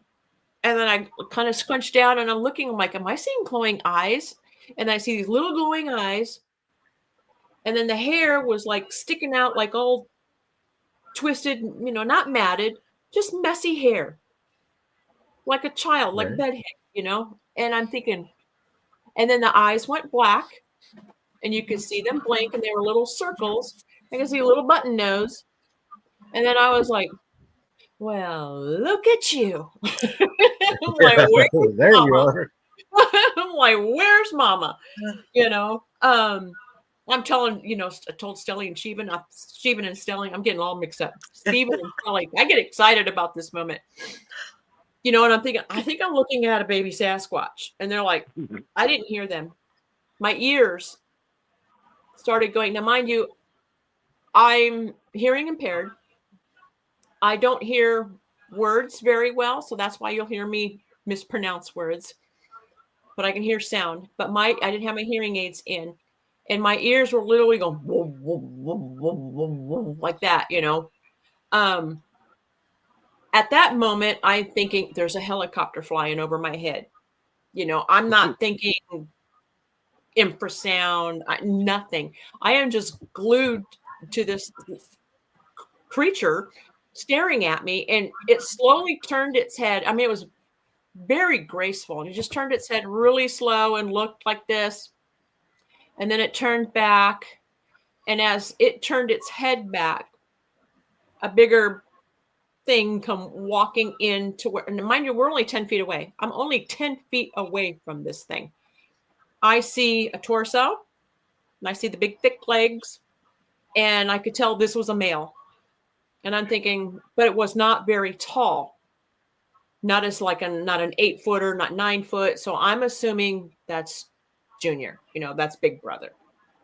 and then I kind of scrunch down and I'm looking, I'm like, am I seeing glowing eyes? And I see these little glowing eyes. And then the hair was like sticking out, like all twisted, not matted, just messy hair. Like a child, like bedhead, And I'm thinking, and then the eyes went black, and you could see them blink, and they were little circles. I could see a little button nose. And then I was like, well, look at you. I'm like, there you are. I'm like, where's mama? I'm telling, I told Stelly and Steven and Stelly, I'm getting all mixed up. Steven and Stelly, I get excited about this moment. And I'm thinking, I think I'm looking at a baby Sasquatch. And they're like, I didn't hear them. My ears started going. Now, mind you, I'm hearing impaired. I don't hear words very well. So that's why you'll hear me mispronounce words. But I can hear sound. But I didn't have my hearing aids in. And my ears were literally going whoa, whoa, whoa, whoa, whoa, whoa, like that, At that moment, I'm thinking there's a helicopter flying over my head. I'm not thinking infrasound, nothing. I am just glued to this creature staring at me, and it slowly turned its head. I mean, it was very graceful. And it just turned its head really slow and looked like this. And then it turned back. And as it turned its head back, a bigger thing come walking into where, and mind you, we're only 10 feet away. I'm only 10 feet away from this thing. I see a torso, and I see the big thick legs, and I could tell this was a male. And I'm thinking, but it was not very tall. Not as like not an 8-footer, not 9 foot. So I'm assuming that's Junior, that's Big Brother.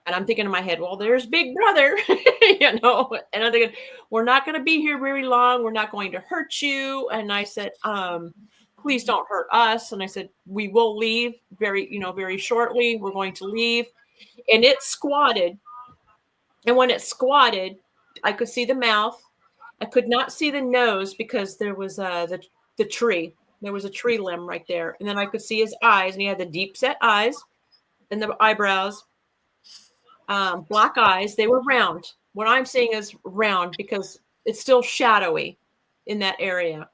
And I'm thinking in my head, well, there's Big Brother, and I'm thinking, we're not going to be here very long. We're not going to hurt you. And I said, please don't hurt us. And I said, we will leave very shortly. We're going to leave. And it squatted. And when it squatted, I could see the mouth. I could not see the nose because there was the tree. There was a tree limb right there. And then I could see his eyes, and he had the deep set eyes and the eyebrows. Black eyes. They were round. What I'm seeing is round because it's still shadowy in that area.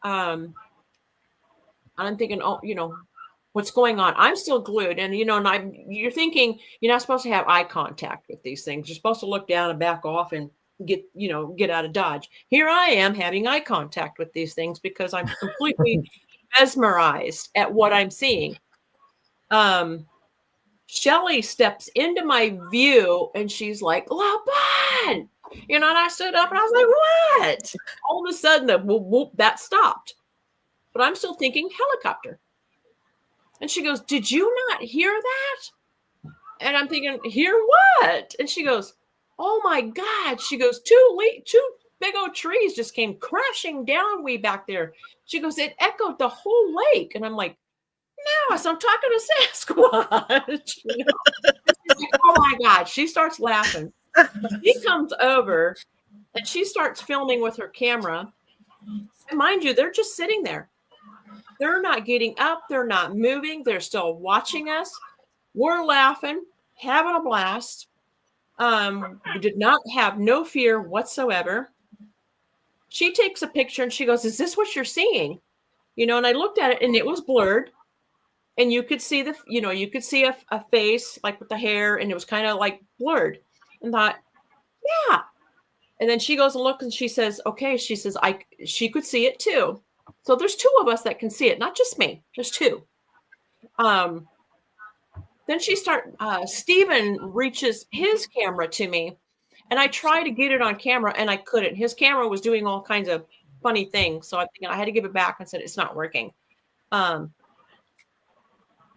I'm thinking, what's going on? I'm still glued. And, you're thinking you're not supposed to have eye contact with these things. You're supposed to look down and back off and get out of Dodge. Here I am having eye contact with these things because I'm completely mesmerized at what I'm seeing. Shelly steps into my view, and she's like, Lavone! And I stood up and I was like, what? All of a sudden, the whoop, whoop, that stopped. But I'm still thinking helicopter. And she goes, did you not hear that? And I'm thinking, hear what? And she goes, oh my God. She goes, two big old trees just came crashing down way back there. She goes, it echoed the whole lake. And I'm like, no, so I'm talking to Sasquatch. She's like, oh my God. She starts laughing. She comes over and she starts filming with her camera. And mind you, they're just sitting there. They're not getting up. They're not moving. They're still watching us. We're laughing, having a blast. We did not have no fear whatsoever. She takes a picture and she goes, is this what you're seeing? And I looked at it and it was blurred. And you could see a face like with the hair, and it was kind of like blurred. And thought, yeah. And then she goes and looks and she says, okay, she says, she could see it too. So there's two of us that can see it, not just me. There's two. Then Steven reaches his camera to me, and I try to get it on camera and I couldn't. His camera was doing all kinds of funny things. So I had to give it back and said, it's not working.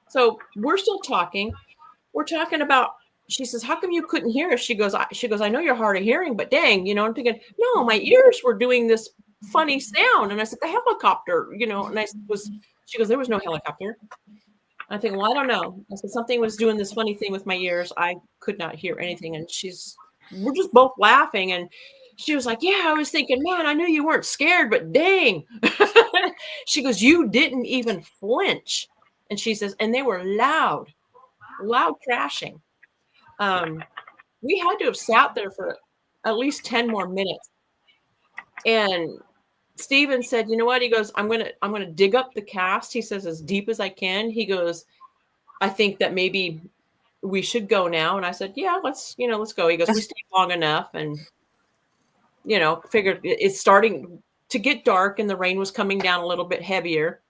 So we're still talking. We're talking about, she says, how come you couldn't hear us? She goes, I know you're hard of hearing, but dang, I'm thinking, no, my ears were doing this funny sound. And I said, the helicopter, and she goes, there was no helicopter. I think, well, I don't know. I said something was doing this funny thing with my ears. I could not hear anything. And we're just both laughing. And she was like, yeah, I was thinking, man, I knew you weren't scared, but dang. She goes, you didn't even flinch. And she says, and they were loud crashing. We had to have sat there for at least 10 more minutes. And Steven said, you know what? He goes, I'm gonna dig up the cast. He says, as deep as I can. He goes, I think that maybe we should go now. And I said, yeah, let's go. He goes, we stayed long enough, and figured it's starting to get dark and the rain was coming down a little bit heavier.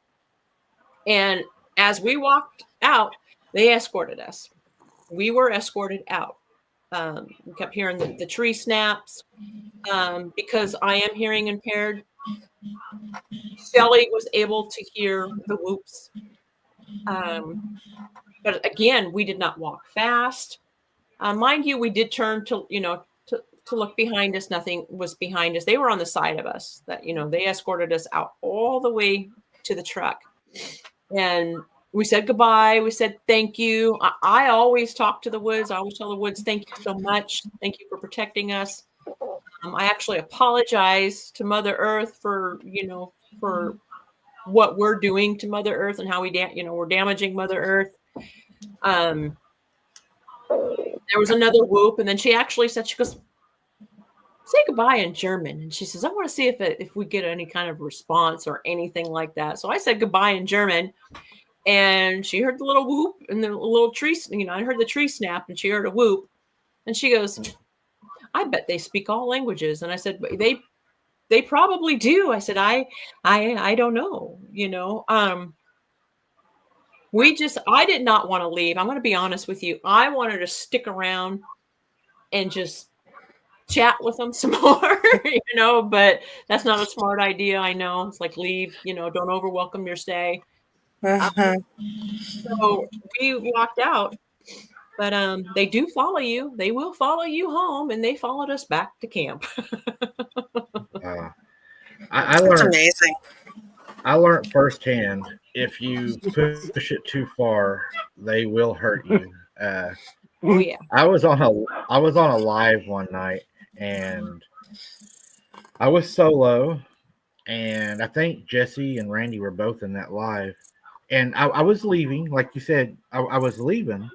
And as we walked out, they escorted us. We were escorted out. We kept hearing the tree snaps because I am hearing impaired. Shelly was able to hear the whoops. But again, we did not walk fast. Mind you, we did turn to look behind us. Nothing was behind us. They were on the side of us. That they escorted us out all the way to the truck. And we said goodbye. We said thank you. I always talk to the woods. I always tell the woods, thank you so much. Thank you for protecting us. I actually apologize to Mother Earth for what we're doing to Mother Earth and how we're damaging Mother Earth. There was another whoop, and then she actually said, she goes, say goodbye in German. And she says, I want to see if we get any kind of response or anything like that. So I said goodbye in German, and she heard the little whoop and the little tree, I heard the tree snap, and she heard a whoop, and she goes, I bet they speak all languages. And I said, they probably do. I said, I don't know, I did not want to leave. I'm going to be honest with you. I wanted to stick around and just chat with them some more, but that's not a smart idea. I know it's like, leave, don't overwelcome your stay. So we walked out, but they do follow you. They will follow you home, and they followed us back to camp. That's amazing. I learned firsthand, if you push it too far, they will hurt you. Oh yeah. I was on a live one night, and I was solo, and I think Jesse and Randy were both in that live. And I was leaving, like you said, I was leaving,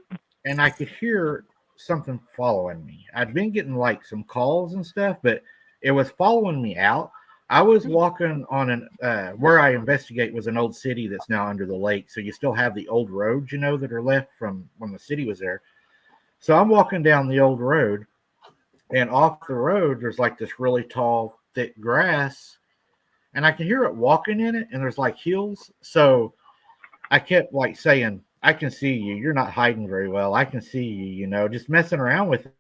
and I could hear something following me. I'd been getting like some calls and stuff, but it was following me out. I was walking on where I investigate was an old city that's now under the lake. So you still have the old roads, that are left from when the city was there. So I'm walking down the old road, and off the road, there's like this really tall, thick grass, and I can hear it walking in it, and there's like hills. So I kept like saying, I can see you. You're not hiding very well. I can see you, just messing around with it.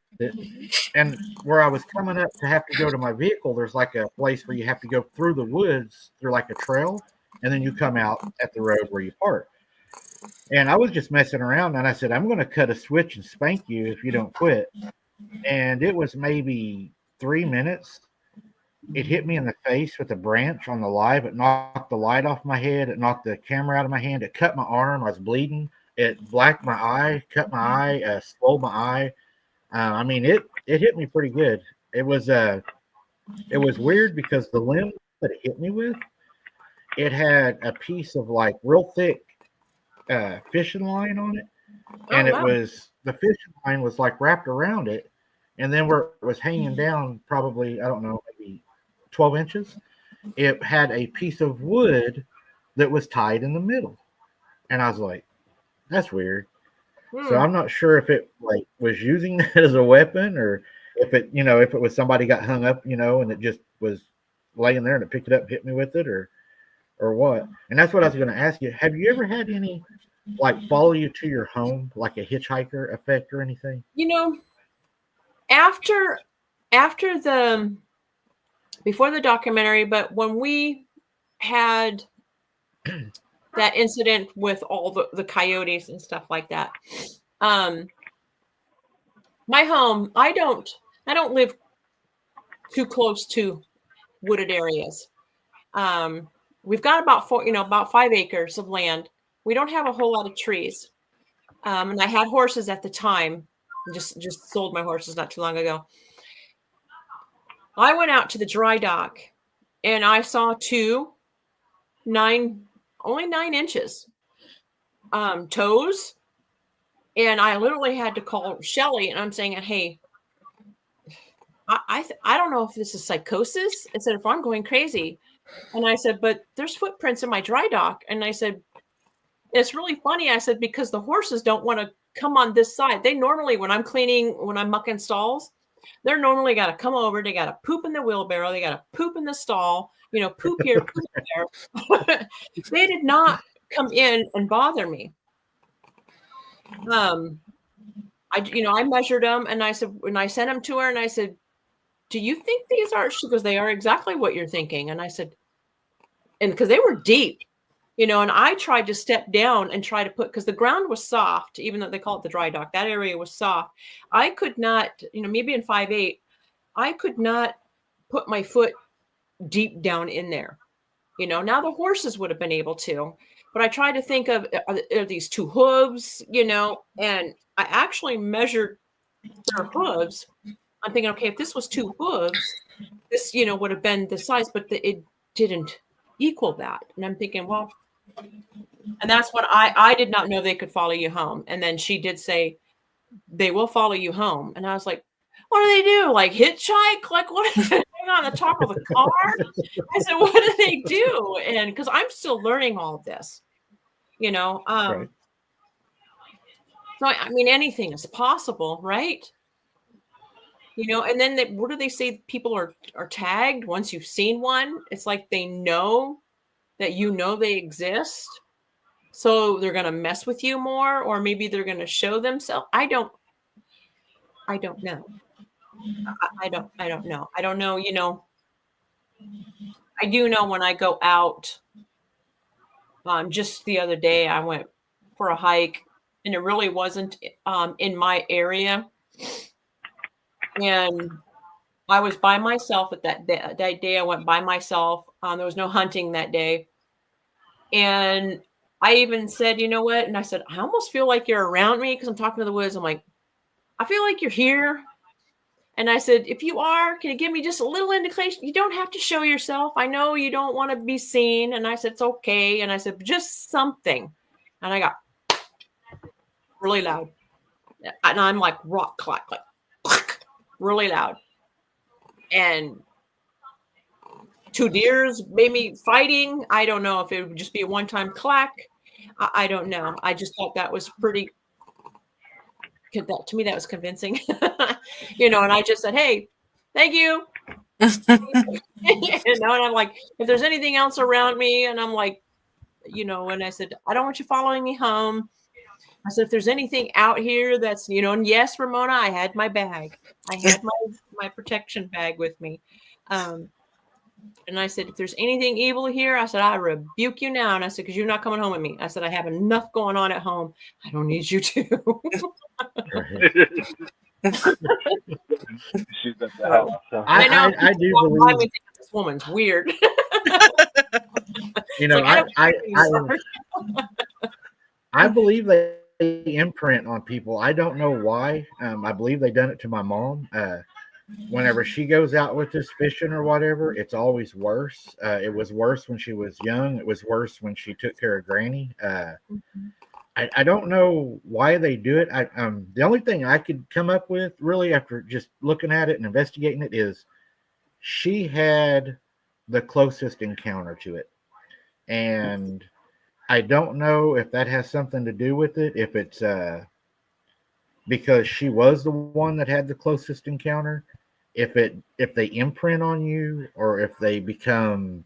And where I was coming up to have to go to my vehicle, there's like a place where you have to go through the woods through like a trail, and then you come out at the road where you park. And I was just messing around, and I said, I'm going to cut a switch and spank you if you don't quit. And it was maybe 3 minutes. It hit me in the face with a branch on the live. It knocked the light off my head. It knocked the camera out of my hand. It cut my arm. I was bleeding. It blacked my eye, cut my eye, swole my eye. It hit me pretty good. It was weird because the limb that it hit me with, it had a piece of like real thick fishing line on it, and it was, the fishing line was like wrapped around it, and then where it was hanging down, probably, I don't know, maybe 12 inches, it had a piece of wood that was tied in the middle. And I was like, that's weird. So I'm not sure if it like was using that as a weapon, or if it, if it was somebody got hung up, and it just was laying there and it picked it up, hit me with it, or what. And that's what I was going to ask you. Have you ever had any like follow you to your home, like a hitchhiker effect or anything? After before the documentary, but when we had that incident with all the coyotes and stuff like that, my home, I don't live too close to wooded areas. We've got about 5 acres of land, we don't have a whole lot of trees. And I had horses at the time. Just sold my horses not too long ago. I went out to the dry dock and I saw only 9 inches toes. And I literally had to call Shelly and I'm saying, hey, I don't know if this is psychosis. I said, if I'm going crazy. And I said, but there's footprints in my dry dock. And I said, it's really funny. I said, because the horses don't want to come on this side. They normally, when I'm mucking stalls, they're normally got to come over. They got to poop in the wheelbarrow. They got to poop in the stall, poop here, poop there. They did not come in and bother me. I measured them and I said, when I sent them to her and I said, do you think these are, she goes, they are exactly what you're thinking. And I said, and because they were deep, and I tried to step down and try to because the ground was soft, even though they call it the dry dock, that area was soft. I could not, me being 5'8", I could not put my foot deep down in there. Now the horses would have been able to, but I tried to think of, are these 2 hooves, and I actually measured their hooves. I'm thinking, okay, if this was 2 hooves, this, would have been the size, but it didn't equal that. And I'm thinking, well, and that's what I did not know they could follow you home. And then she did say, they will follow you home. And I was like, what do they do? Like hitchhike? Like what is it on the top of a car? I said, what do they do? And because I'm still learning all of this, Right. So I mean, anything is possible, right? And then what do they say? People are tagged once you've seen one. It's like they know that they exist. So they're going to mess with you more, or maybe they're going to show themselves. I don't know. I don't know. I don't know, I do know when I go out, just the other day, I went for a hike and it really wasn't in my area. And I was by myself at that day. I went by myself. There was no hunting that day. And I even said, you know what? And I said, I almost feel like you're around me because I'm talking to the woods. I'm like, I feel like you're here. And I said, if you are, can you give me just a little indication? You don't have to show yourself. I know you don't want to be seen. And I said, it's okay. And I said, just something. And I got really loud. And I'm like, rock, clack, like, really loud. And 2 deers maybe fighting. I don't know if it would just be a one-time clack. I don't know. I just thought that was pretty, to me, that was convincing, and I just said, hey, thank you. And I'm like, if there's anything else around me, and I'm like, and I said, I don't want you following me home. I said, if there's anything out here that's, and yes, Ramona, I had my bag. I had my protection bag with me. And I said, if there's anything evil here, I said, I rebuke you now. And I said, because you're not coming home with me. I said, I have enough going on at home. I don't need you to. I know. I do believe this woman's weird. I believe they imprint on people. I don't know why. I believe they done it to my mom. Whenever she goes out with this fishing or whatever, it's always worse. It was worse when she was young. It was worse when she took care of Granny. I don't know why they do it. The only thing I could come up with, really, after just looking at it and investigating it, is she had the closest encounter to it. And I don't know if that has something to do with it, if it's because she was the one that had the closest encounter, if they imprint on you, or if they become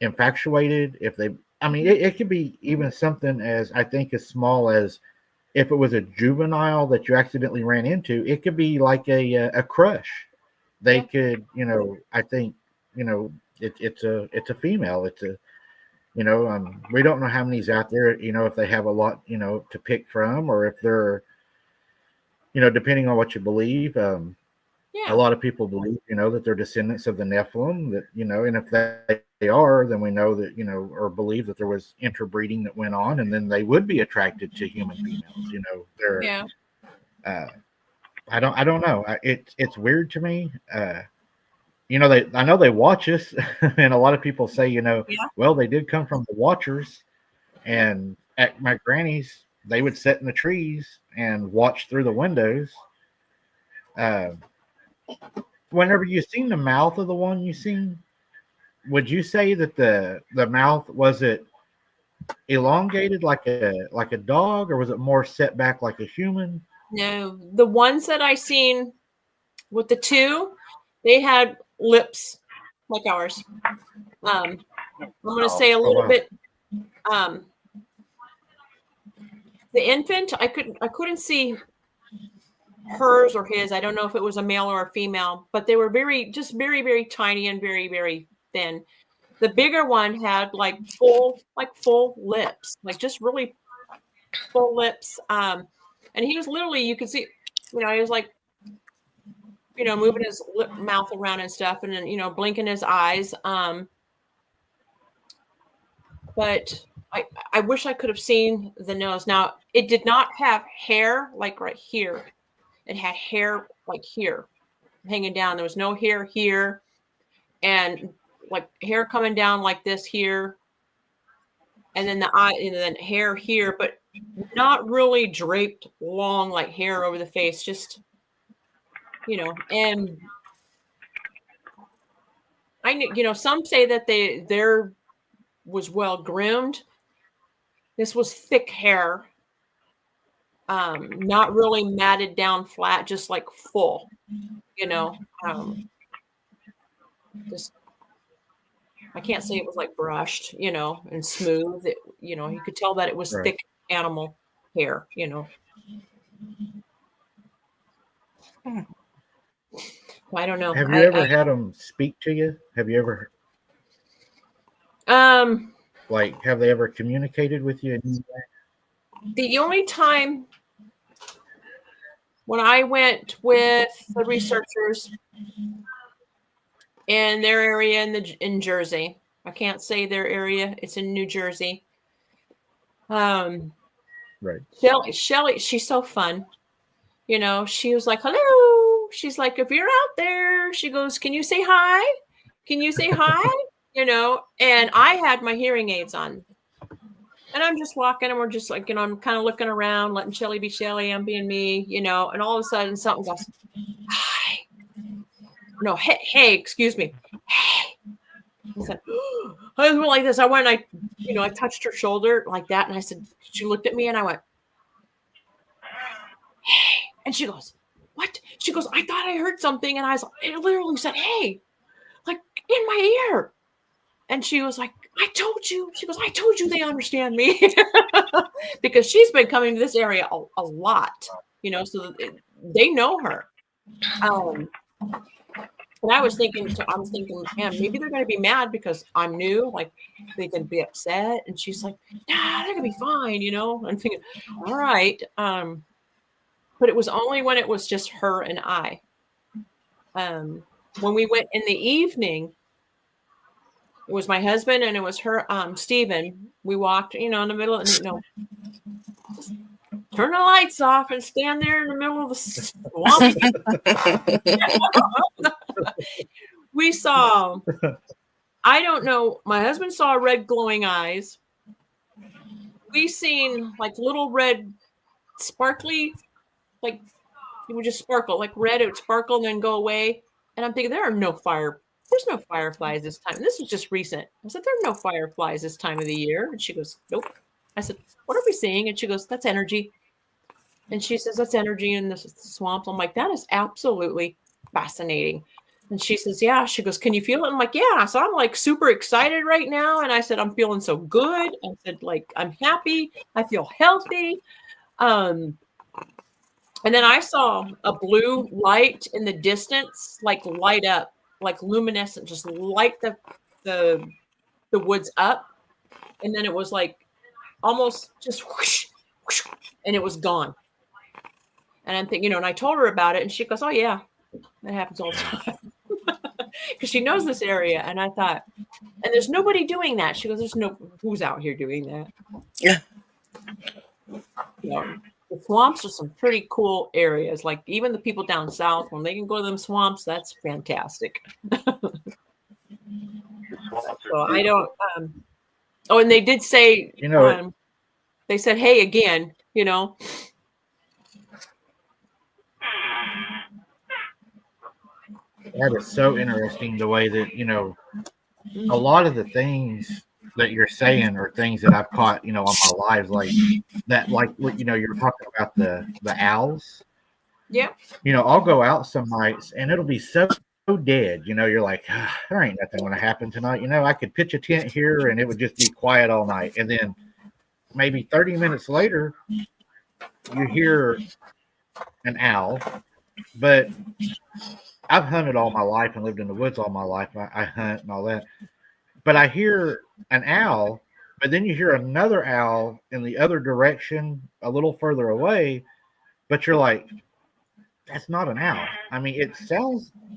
infatuated, it could be even something as, I think, as small as if it was a juvenile that you accidentally ran into. It could be like a crush. They could, I think, it's a female. It's a, we don't know how many's out there, if they have a lot, to pick from, or if they're, depending on what you believe. a lot of people believe, that they're descendants of the Nephilim, that, and if they are, then we know that, or believe that there was interbreeding that went on, and then they would be attracted to human females. They're, I don't know. It's weird to me. I know they watch us, and a lot of people say, well, they did come from the Watchers, and at my granny's, they would sit in the trees and watch through the windows. Whenever you seen the mouth of the one you seen, would you say that the mouth, was it elongated like a dog, or was it more set back like a human? No, the ones that I seen with the two, they had lips like ours. I'm going to say a little bit. The infant, I couldn't see hers or his. I don't know if it was a male or a female, but they were very, very tiny and very, very thin. The bigger one had full lips, just really full lips. And he was literally, you could see, he was moving his mouth around and stuff, and then, blinking his eyes. But I wish I could have seen the nose. Now, it did not have hair like right here. It had hair like here, hanging down. There was no hair here, and hair coming down like this here, and then the eye, and then hair here, but not really draped long like hair over the face. Just, and I knew, some say that there was well groomed. This was thick hair, not really matted down flat, just full, just, I can't say it was brushed, and smooth. You could tell that it was thick animal hair, I don't know. Have you ever had them speak to you? Have you ever? Have they ever communicated with you? The only time when I went with the researchers in their area in Jersey, I can't say their area, it's in New Jersey. Right. Shelly, she's so fun. She was like, hello. She's like, if you're out there, she goes, can you say hi? Can you say hi? And I had my hearing aids on. And I'm just walking, and we're just I'm kind of looking around, letting Shelly be Shelly, I'm being me, and all of a sudden something goes, hi. No, hey, excuse me. Hey. I said, I was like this. I went, I touched her shoulder like that, and I said, she looked at me, and I went, hey. And she goes, what? She goes, I thought I heard something, and it literally said, hey, in my ear. And she was like, I told you. She goes, I told you they understand me. Because she's been coming to this area a lot, so they know her. And I was thinking, man, maybe they're going to be mad because I'm new. They can be upset. And she's like, nah, they're going to be fine, I'm thinking, all right. But it was only when it was just her and I. When we went in the evening, it was my husband and it was her, Stephen. We walked, in the middle of, just turn the lights off and stand there in the middle of the swamp. We saw, I don't know, my husband saw red glowing eyes. We seen little red sparkly, it would just sparkle, red, it would sparkle and then go away. And I'm thinking, there's no fireflies this time. And this was just recent. I said, there are no fireflies this time of the year. And she goes, nope. I said, what are we seeing? And she goes, that's energy. And she says, that's energy in the swamps. I'm like, that is absolutely fascinating. And she says, yeah. She goes, can you feel it? I'm like, yeah. So I'm super excited right now. And I said, I'm feeling so good. I said, I'm happy. I feel healthy. And then I saw a blue light in the distance, light up, luminescent, just light the woods up. And then it was almost just whoosh, whoosh, and it was gone. And I'm thinking, and I told her about it, and she goes, oh yeah, That happens all the time. Because she knows this area. And I thought, and there's nobody doing that. She goes, who's out here doing that? Yeah. The swamps are some pretty cool areas. Like even the people down south, when they can go to them swamps, that's fantastic. So I don't. And they did say, they said, "Hey, again, That is so interesting. The way that a lot of the things that you're saying are things that I've caught, on my lives, like that, like you're talking about the owls. Yeah. I'll go out some nights and it'll be so dead. You're like, there ain't nothing going to happen tonight. I could pitch a tent here and it would just be quiet all night. And then maybe 30 minutes later, you hear an owl. But I've hunted all my life and lived in the woods all my life. I hunt and all that. But I hear an owl, but then you hear another owl in the other direction, a little further away. But you're like, that's not an owl. I mean,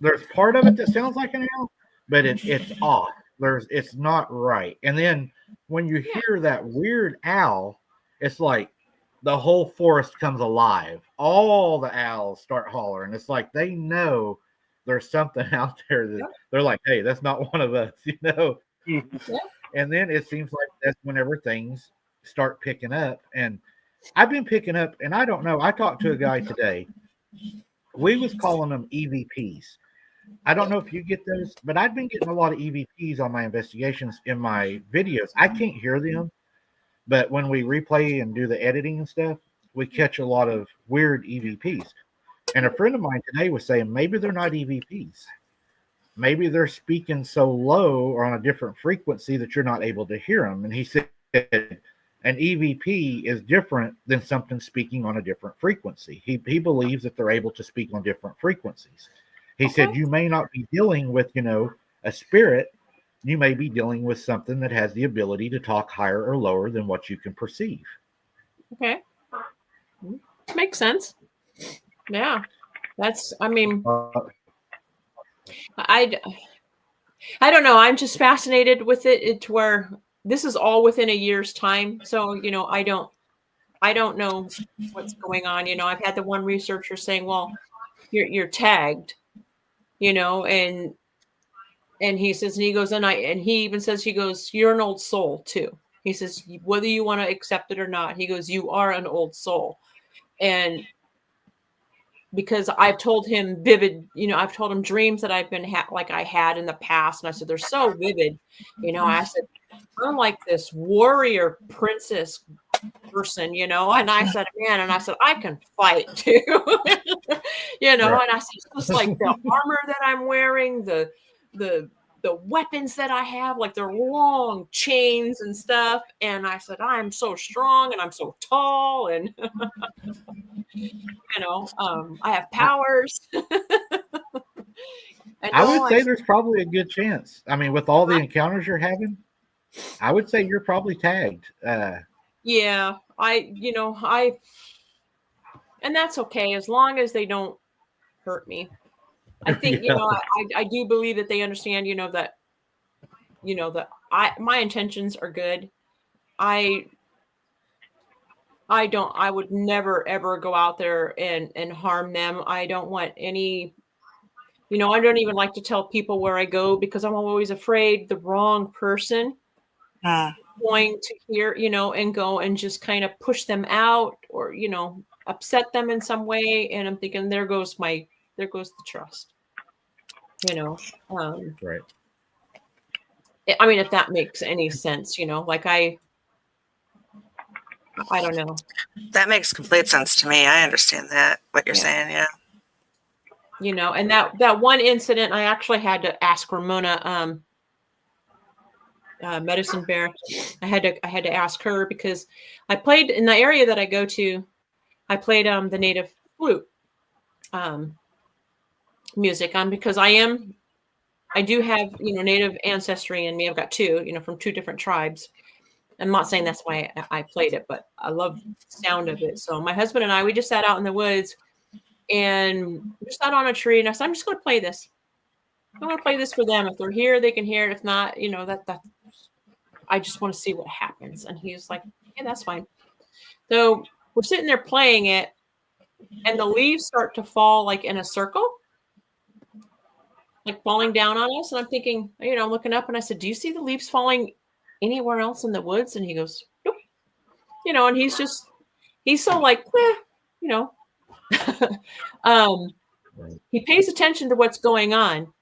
there's part of it that sounds like an owl, but it's off. It's not right. And then when you hear that weird owl, it's like the whole forest comes alive. All the owls start hollering. It's like they know there's something out there that they're like, hey, that's not one of us, And then it seems like that's whenever things start picking up. And I've been picking up, and I don't know. I talked to a guy today. We was calling them EVPs. I don't know if you get those, but I've been getting a lot of EVPs on my investigations in my videos. I can't hear them, but when we replay and do the editing and stuff, we catch a lot of weird EVPs. And a friend of mine today was saying maybe they're not EVPs. Maybe they're speaking so low or on a different frequency that you're not able to hear them. And he said an EVP is different than something speaking on a different frequency. He believes that they're able to speak on different frequencies. He said you may not be dealing with, a spirit. You may be dealing with something that has the ability to talk higher or lower than what you can perceive. Okay. Makes sense. Yeah. I don't know. I'm just fascinated with it. It's where this is all within a year's time. So, I don't know what's going on. I've had the one researcher saying, well, you're tagged, and he says, and he goes, and he even says, he goes, you're an old soul too. He says, whether you want to accept it or not, he goes, you are an old soul. And because I've told him I've told him dreams that I've been like I had in the past. And I said, they're so vivid. I said, I'm like this warrior princess person, and I said, man, and I said, I can fight too, and I said, it's just like the armor that I'm wearing, the weapons that I have, like they're long chains and stuff. And I said, I'm so strong and I'm so tall and I have powers. I would say there's probably a good chance. I mean, with all the encounters you're having, I would say you're probably tagged. Yeah, and that's okay as long as they don't hurt me. I think, I do believe that they understand, that my intentions are good. I would never, ever go out there and harm them. I don't want any, I don't even like to tell people where I go because I'm always afraid the wrong person going to hear, and go and just kind of push them out or, upset them in some way. And I'm thinking, there goes the trust, right. I mean, if that makes any sense, like I don't know. That makes complete sense to me. I understand that, what you're saying. Yeah. And that one incident, I actually had to ask Ramona, Medicine Bear. I had to ask her because I played in the area that I go to. I played the native flute music because I do have native ancestry in me. I've got two, from two different tribes. I'm not saying that's why I played it, but I love the sound of it. So my husband and I, we just sat out in the woods And we sat on a tree, and I said, I'm just going to play this. I'm going to play this for them. If they're here, they can hear it. If not, you know, that I just want to see what happens. And he was like, yeah, that's fine. So we're sitting there playing it, and the leaves start to fall like in a circle, like falling down on us. And I'm thinking, you know, I'm looking up, and I said, do you see the leaves falling anywhere else in the woods? And he goes, nope. You know, and he's so like, you know, he pays attention to what's going on,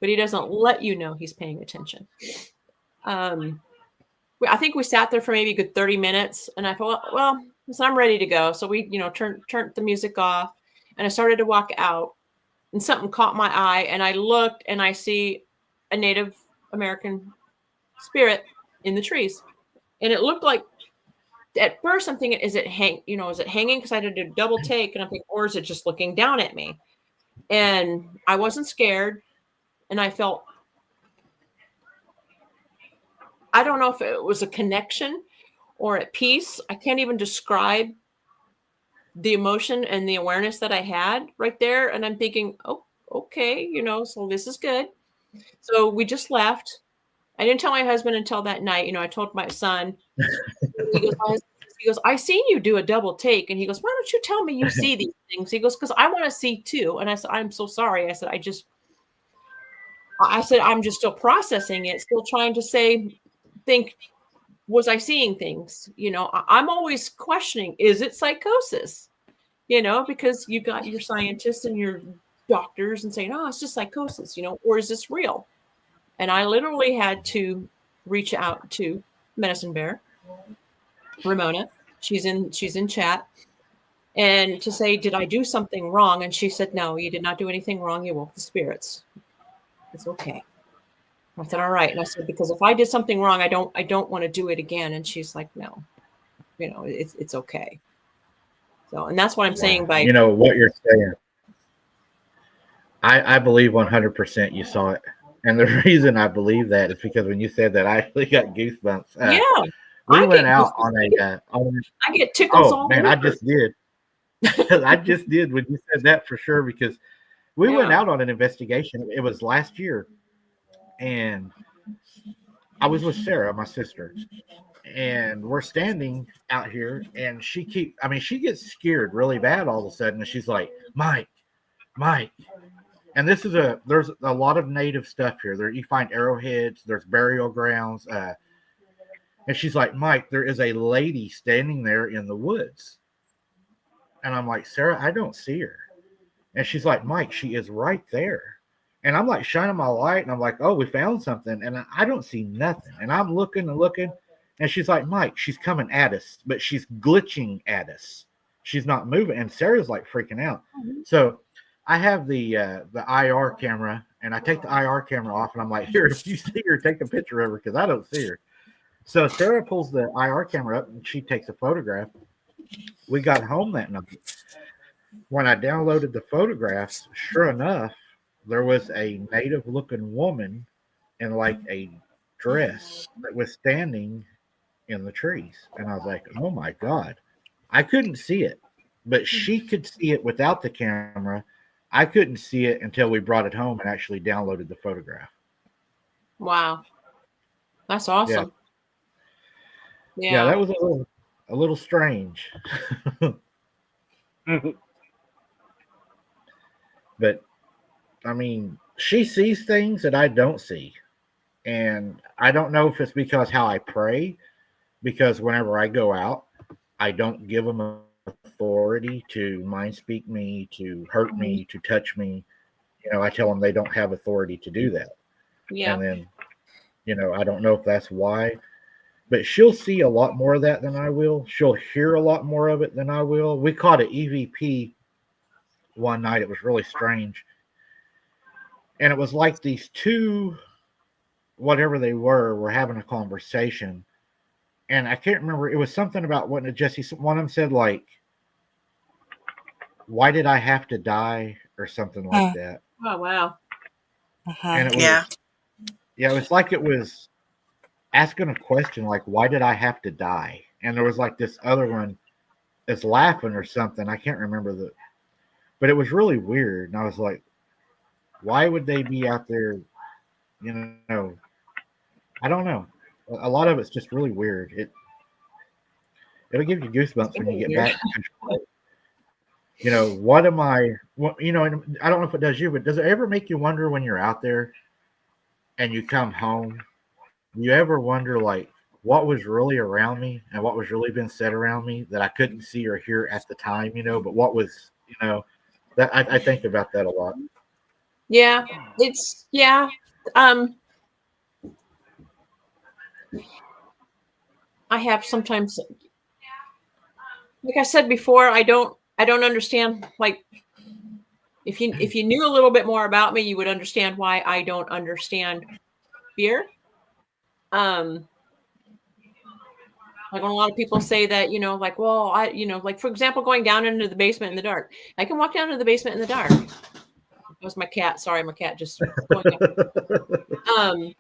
but he doesn't let you know he's paying attention. I think we sat there for maybe a good 30 minutes, and I thought, well, so I'm ready to go. So we, you know, turned the music off, and I started to walk out, and something caught my eye, and I looked, and I see a Native American spirit in the trees, and it looked like, at first I'm thinking, is it hanging? Because I did a double take, and I'm thinking, or is it just looking down at me? And I wasn't scared, and I felt, I don't know if it was a connection or at peace. I can't even describe the emotion and the awareness that I had right there. And I'm thinking, oh, okay, you know, so this is good. So we just left. I didn't tell my husband until that night. You know, I told my son. He goes, I seen you do a double take. And he goes, why don't you tell me you see these things? He goes, because I want to see too. And I said, I'm so sorry. I said, I'm just still processing it, still trying to think, was I seeing things? You know, I'm always questioning, is it psychosis? You know, because you got your scientists and your doctors and saying, oh, it's just psychosis, you know, or is this real? And I literally had to reach out to Medicine Bear, Ramona. She's in chat, and to say, did I do something wrong? And she said, no, you did not do anything wrong. You woke the spirits. It's okay. I said, all right. And I said, because if I did something wrong, I don't want to do it again. And she's like, no, you know, it's okay. So, and that's what I'm saying by, you know, what you're saying. I believe 100% you saw it. And the reason I believe that is because when you said that, I actually got goosebumps. Yeah. We went out on I get tickles all man, over. I just did. I just did when you said that for sure, because we went out on an investigation. It was last year. And I was with Sarah, my sister, and we're standing out here, and she gets scared really bad all of a sudden, and she's like, Mike. And there's a lot of native stuff here. There you find arrowheads, there's burial grounds, and she's like, Mike, there is a lady standing there in the woods. And I'm like, Sarah, I don't see her. And she's like, Mike, she is right there. And I'm like shining my light, and I'm like, oh, we found something. And I don't see nothing. And I'm looking and looking. And she's like, Mike, she's coming at us, but she's glitching at us. She's not moving. And Sarah's like freaking out. So I have the IR camera, and I take the IR camera off, and I'm like, here, if you see her, take a picture of her, because I don't see her. So Sarah pulls the IR camera up, and she takes a photograph. We got home that night. When I downloaded the photographs, sure enough, there was a native-looking woman in like a dress that was standing in the trees. And I was like, oh, my God. I couldn't see it, but she could see it without the camera. I couldn't see it until we brought it home and actually downloaded the photograph. Wow. That's awesome. Yeah, that was a little strange. But I mean, she sees things that I don't see. And I don't know if it's because how I pray, because whenever I go out, I don't give them authority to mind speak me, to hurt me, to touch me. You know, I tell them they don't have authority to do that. Yeah. And then, you know, I don't know if that's why, but she'll see a lot more of that than I will. She'll hear a lot more of it than I will. We caught an EVP one night. It was really strange. And it was like these two, whatever they were having a conversation. And I can't remember. It was something about what Jesse, one of them said, like, why did I have to die? Or something like that. Oh, wow. And it was, it was like it was asking a question, like, why did I have to die? And there was like this other one that's laughing or something. I can't remember but it was really weird. And I was like, why would they be out there? You know, I don't know. A lot of it's just really weird. It'll give you goosebumps when you get back. You know, what am I? What, you know, and I don't know if it does you, but does it ever make you wonder when you're out there and you come home? Do you ever wonder like what was really around me and what was really being said around me that I couldn't see or hear at the time? You know, but what was, you know, that I think about that a lot. Yeah, it's yeah. I have sometimes, like I said before, I don't understand. Like, if you knew a little bit more about me, you would understand why I don't understand fear. Like when a lot of people say that, you know, like, well, like for example, going down into the basement in the dark. I can walk down into the basement in the dark. That was my cat. Sorry, my cat just going down.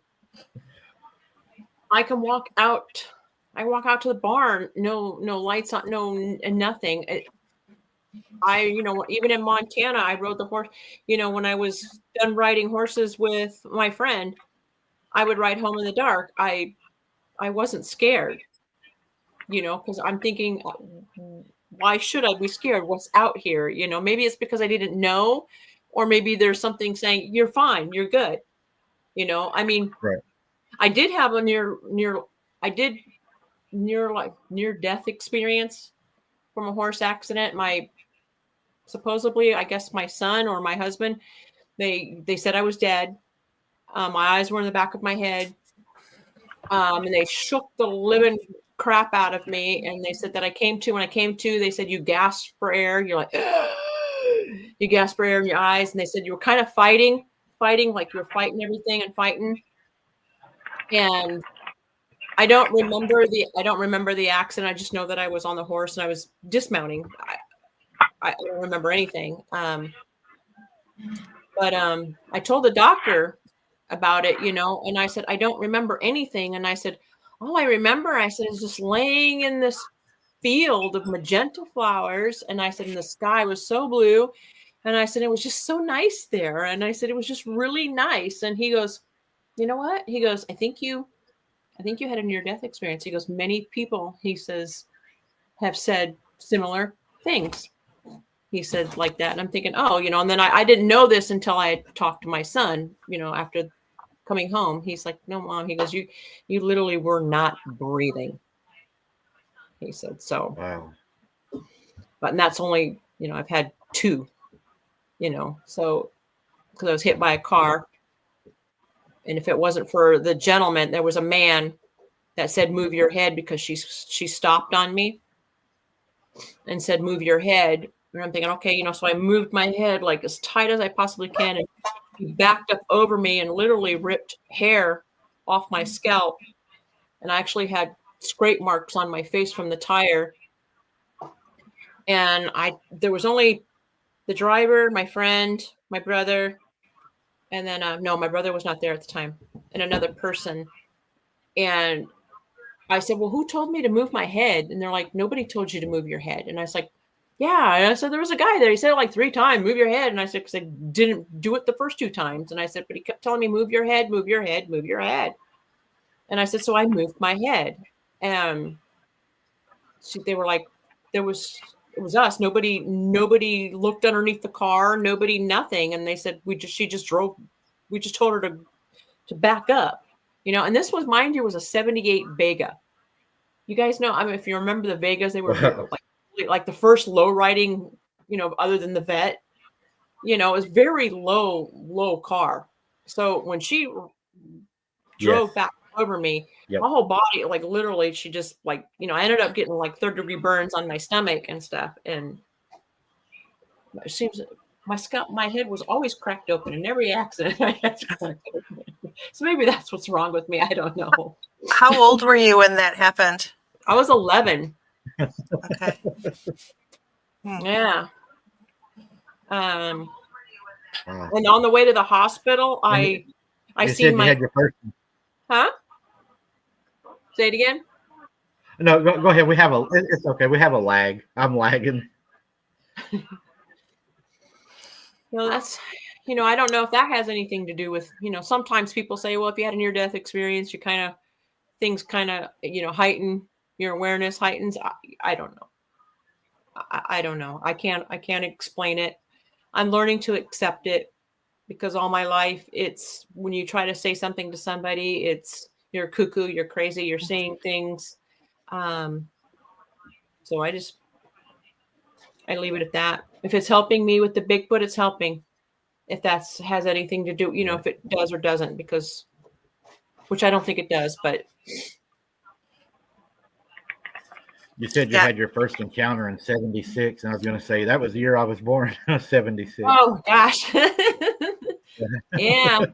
I can walk out. I walk out to the barn. No lights on. No, nothing. You know, even in Montana, I rode the horse. You know, when I was done riding horses with my friend, I would ride home in the dark. I wasn't scared. You know, because I'm thinking, why should I be scared? What's out here? You know, maybe it's because I didn't know, or maybe there's something saying you're fine, you're good. You know, I mean, Right. I did have a near death experience from a horse accident. Supposedly, I guess my son or my husband, they said I was dead. My eyes were in the back of my head, and they shook the living crap out of me. And they said that when I came to, they said you gasped for air. You're like, you gasped for air in your eyes, and they said you were kind of fighting, like you were fighting everything and fighting. And I don't remember the accident. I just know that I was on the horse and I was dismounting. I don't remember anything. But I told the doctor about it, you know, and I said, I don't remember anything. And I said, all I remember, I said, is just laying in this field of magenta flowers. And I said, and the sky was so blue. And I said, it was just so nice there. And I said, it was just really nice. And he goes, you know what? He goes, I think you had a near-death experience. He goes, many people, he says, have said similar things. He said like that. And I'm thinking, oh, you know, and then I didn't know this until I talked to my son, you know, after coming home. He's like, no, Mom. He goes, you literally were not breathing. He said, so. Wow. But that's only, you know, I've had 2, you know, so because I was hit by a car. And if it wasn't for the gentleman, there was a man that said, move your head, because she stopped on me and said, move your head. And I'm thinking, okay, you know, so I moved my head like as tight as I possibly can. And he backed up over me and literally ripped hair off my scalp. And I actually had scrape marks on my face from the tire. And there was only the driver, my friend, my brother, and then, no, my brother was not there at the time, and another person. And I said, well, who told me to move my head? And they're like, nobody told you to move your head. And I was like, yeah. And I said, there was a guy there. He said it like 3 times, move your head. And I said, because I didn't do it the first 2 times. And I said, but he kept telling me, move your head, move your head, move your head. And I said, so I moved my head. And they were like, it was us. Nobody looked underneath the car, nothing. And they said, she just drove. We just told her to back up, you know. And this was, mind you, was a 78 Vega. You guys know, I mean, if you remember the Vegas, they were like the first low riding, you know, other than the Vet, you know, it was very low car. So when she drove back over me, my whole body, like literally, she just like, you know, I ended up getting like 3rd-degree burns on my stomach and stuff. And it seems my head was always cracked open in every accident I had to crack open. So maybe that's what's wrong with me. I don't know. How old were you when that happened? I was 11. Okay. Yeah. And on the way to the hospital, I seen my. You had your first. Huh? Say it again. No, go ahead. It's okay. We have a lag. I'm lagging. that's, I don't know if that has anything to do with, sometimes people say, well, if you had a near-death experience, things heighten, your awareness heightens. I don't know. I don't know. I can't explain it. I'm learning to accept it, because all my life, it's when you try to say something to somebody, it's you're cuckoo, you're crazy, you're saying things. So I leave it at that. If it's helping me with the Bigfoot, it's helping. If that has anything to do, if it does or doesn't, which I don't think it does, but. You said you had your first encounter in 76, and I was going to say that was the year I was born, 76. Oh, gosh. Yeah.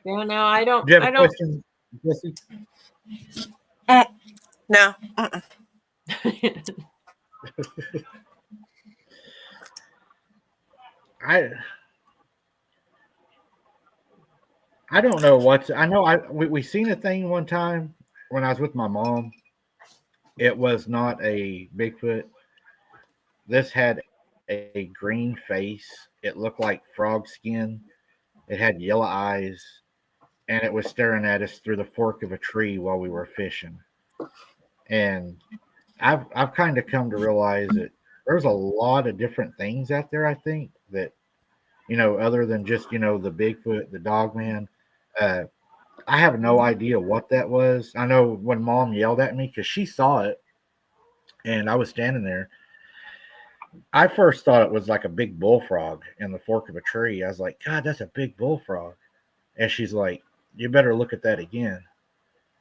No, I don't. Do you have a question, Jesse? No. I don't know I know we seen a thing one time when I was with my mom. It was not a Bigfoot. This had a green face. It looked like frog skin. It had yellow eyes, and it was staring at us through the fork of a tree while we were fishing. And I've kind of come to realize that there's a lot of different things out there, I think, that, other than just, the Bigfoot, the Dogman. I have no idea what that was. I know when Mom yelled at me because she saw it and I was standing there, I first thought it was like a big bullfrog in the fork of a tree. I was like, God, that's a big bullfrog. And she's like, you better look at that again.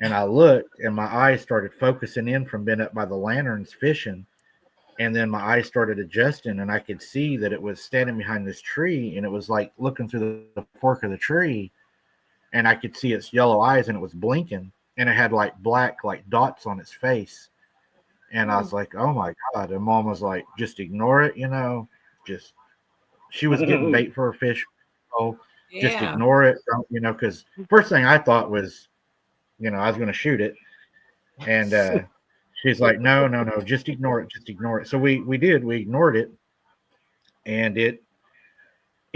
And I looked, and my eyes started focusing in from being up by the lanterns fishing. And then my eyes started adjusting, and I could see that it was standing behind this tree, and it was like looking through the fork of the tree, and I could see its yellow eyes, and it was blinking, and it had like black like dots on its face. And I was like, oh my God. And Mom was like, just ignore it, she was getting bait for her fish. Oh, just ignore it, because first thing I thought was, I was going to shoot it. And she's like, no, just ignore it. So we did. We ignored it. And it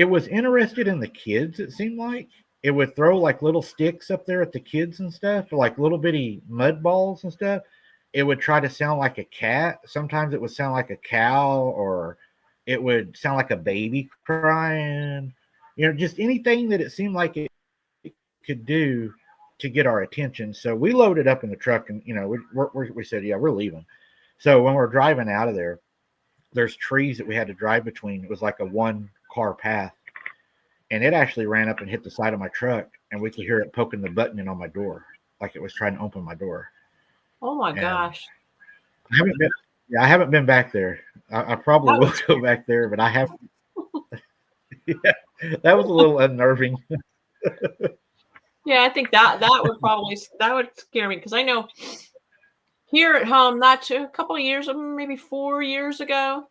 was interested in the kids, it seemed like. It would throw like little sticks up there at the kids and stuff, like little bitty mud balls and stuff. It would try to sound like a cat. Sometimes it would sound like a cow, or it would sound like a baby crying. Just anything that it seemed like it could do to get our attention. So we loaded up in the truck, and we said, yeah, we're leaving. So when we're driving out of there, there's trees that we had to drive between. It was like a 1-car path, and it actually ran up and hit the side of my truck, and we could hear it poking the button in on my door, like it was trying to open my door. Oh my gosh! I haven't been back there. I probably will go back there, but I haven't. Yeah, that was a little unnerving. Yeah, I think that would scare me, because I know here at home, a couple of years, maybe 4 years ago,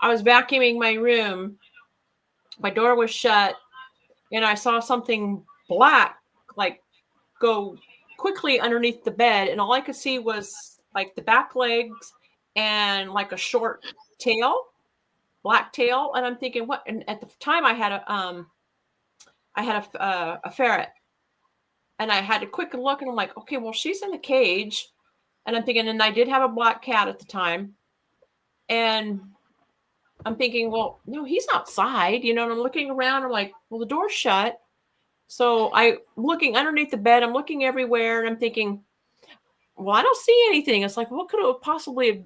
I was vacuuming my room. My door was shut, and I saw something black like go quickly underneath the bed, and all I could see was like the back legs and like a short tail, black tail. And I'm thinking, what? And at the time, I had a ferret. And I had to quick look, and I'm like, okay, well, she's in the cage. And I'm thinking, and I did have a black cat at the time. And I'm thinking, well, no, he's outside, and I'm looking around. I'm like, well, the door's shut. So I'm looking underneath the bed. I'm looking everywhere. And I'm thinking, well, I don't see anything. It's like, what could it possibly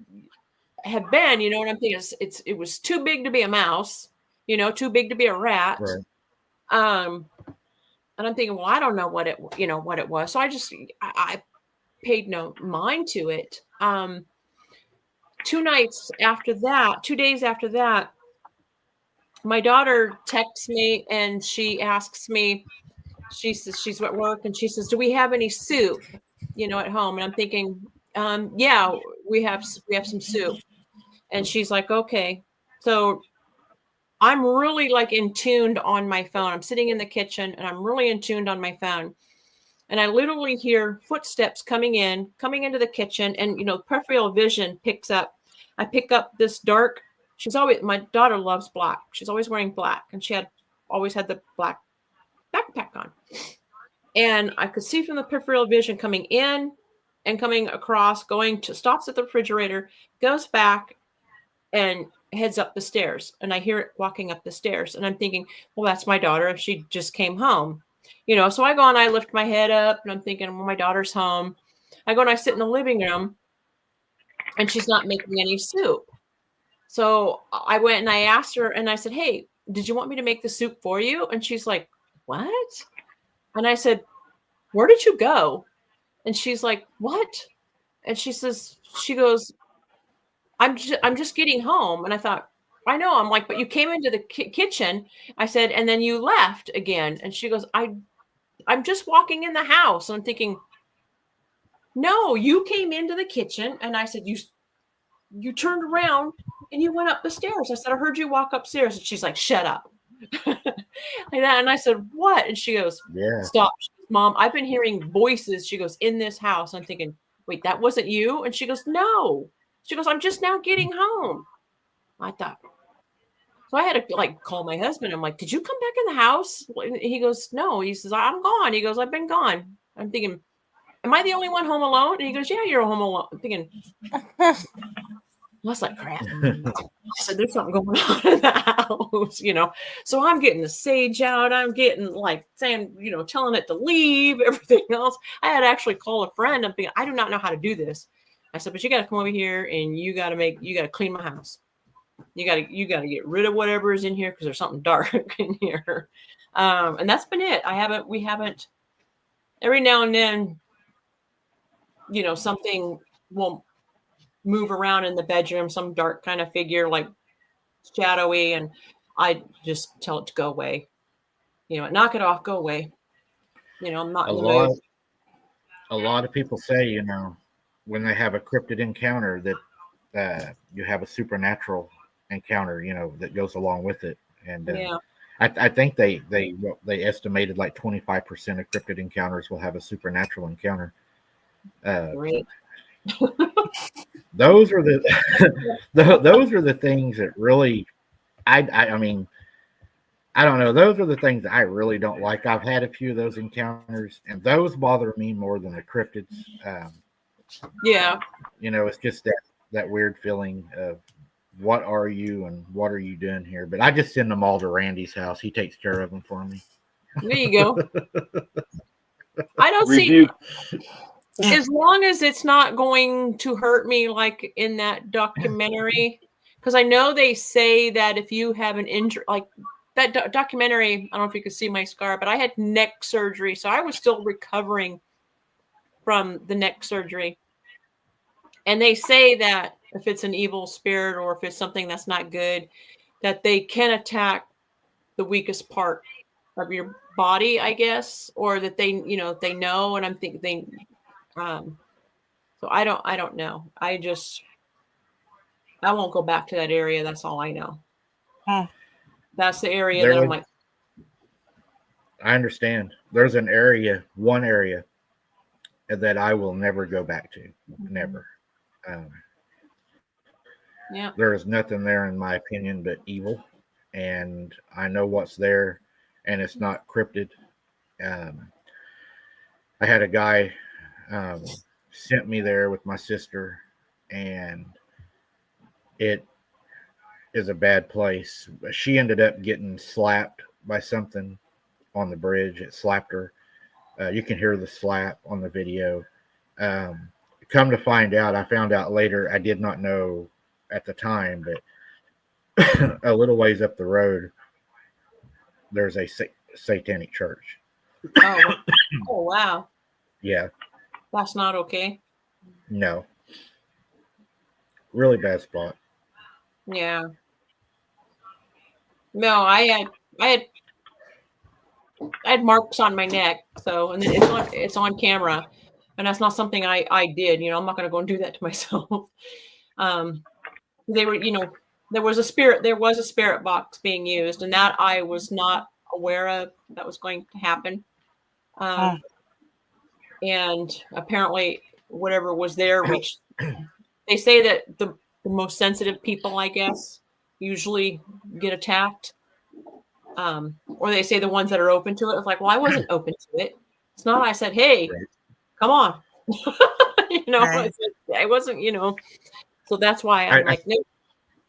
have been? And I'm thinking it was too big to be a mouse, too big to be a rat. Right. And I'm thinking, well, I don't know what it was. So I paid no mind to it. 2 days after that, my daughter texts me, and she asks me, she says she's at work, and she says, do we have any soup, at home? And I'm thinking, yeah, we have some soup. And she's like, okay. So I'm really like in tuned on my phone. I'm sitting in the kitchen, and I'm really in tuned on my phone. And I literally hear footsteps coming into the kitchen, and, peripheral vision picks up I pick up this dark. My daughter loves black. She's always wearing black, and she always had the black backpack on. And I could see from the peripheral vision coming in and coming across, stops at the refrigerator, goes back and heads up the stairs. And I hear it walking up the stairs. And I'm thinking, well, that's my daughter if she just came home. So I go and I lift my head up and I'm thinking, well, my daughter's home. I go and I sit in the living room and she's not making any soup. So I went and I asked her and I said, hey, did you want me to make the soup for you? And she's like, what? And I said, where did you go? And she's like, what? And she goes, I'm just getting home. And I thought, I know. I'm like, but you came into the kitchen. I said, and then you left again. And she goes, I'm just walking in the house. And I'm thinking, no, you came into the kitchen. And I said, you turned around and you went up the stairs. I said, I heard you walk upstairs. And she's like, shut up. And I said, what? And she goes, Yeah. Stop. Mom, I've been hearing voices. She goes, in this house. I'm thinking, wait, that wasn't you? And she goes, no. She goes, I'm just now getting home. I thought. So I had to call my husband. I'm like, did you come back in the house? And he goes, no. He says, I'm gone. He goes, I've been gone. I'm thinking, am I the only one home alone? And he goes, yeah, you're home alone. I'm thinking, that's like crap. I said, there's something going on in the house, So I'm getting the sage out. I'm getting saying, telling it to leave, everything else. I had to actually call a friend. I'm thinking, I do not know how to do this. I said, but you got to come over here and you got to clean my house. You got to get rid of whatever is in here because there's something dark in here. And that's been it. We haven't, every now and then, something will move around in the bedroom, some dark kind of figure, shadowy. And I just tell it to go away, knock it off, go away. I'm not in the mood. A lot of people say, when they have a cryptid encounter that you have a supernatural encounter, that goes along with it. And I think they estimated 25% of cryptid encounters will have a supernatural encounter. Great. Those are those are the things that really, I mean, I don't know. Those are the things that I really don't like. I've had a few of those encounters, and those bother me more than the cryptids. Yeah. It's just that weird feeling of what are you and what are you doing here? But I just send them all to Randy's house. He takes care of them for me. There you go. I don't see, as long as it's not going to hurt me like in that documentary, because I know they say that if you have an injury, like that documentary, I don't know if you could see my scar, but I had neck surgery. So I was still recovering from the neck surgery. And they say that if it's an evil spirit or if it's something that's not good, that they can attack the weakest part of your body, I guess, or that they know. And I'm thinking so I don't know. I won't go back to that area. That's all I know. That's the area that I'm like. I understand. There's one area that I will never go back to. Never. Yeah. There is nothing there, in my opinion, but evil. And I know what's there, and it's not cryptid. I had a guy sent me there with my sister, and it is a bad place. She ended up getting slapped by something on the bridge. It slapped her. You can hear the slap on the video. Come to find out, I found out later, I did not know at the time, but a little ways up the road, there's a satanic church. Oh, wow. Yeah. That's not okay. No. Really bad spot. Yeah. No, I had marks on my neck, so, and it's on camera, and that's not something I did. I'm not going to go and do that to myself. They were, there was a spirit box being used, and that I was not aware of that was going to happen. And apparently, whatever was there reached. They say that most sensitive people, I guess, usually get attacked. Or they say the ones that are open to it. It's like, well, I wasn't open to it. It's not. I said, hey, Right. come on. Right. I wasn't, So that's why I'm like,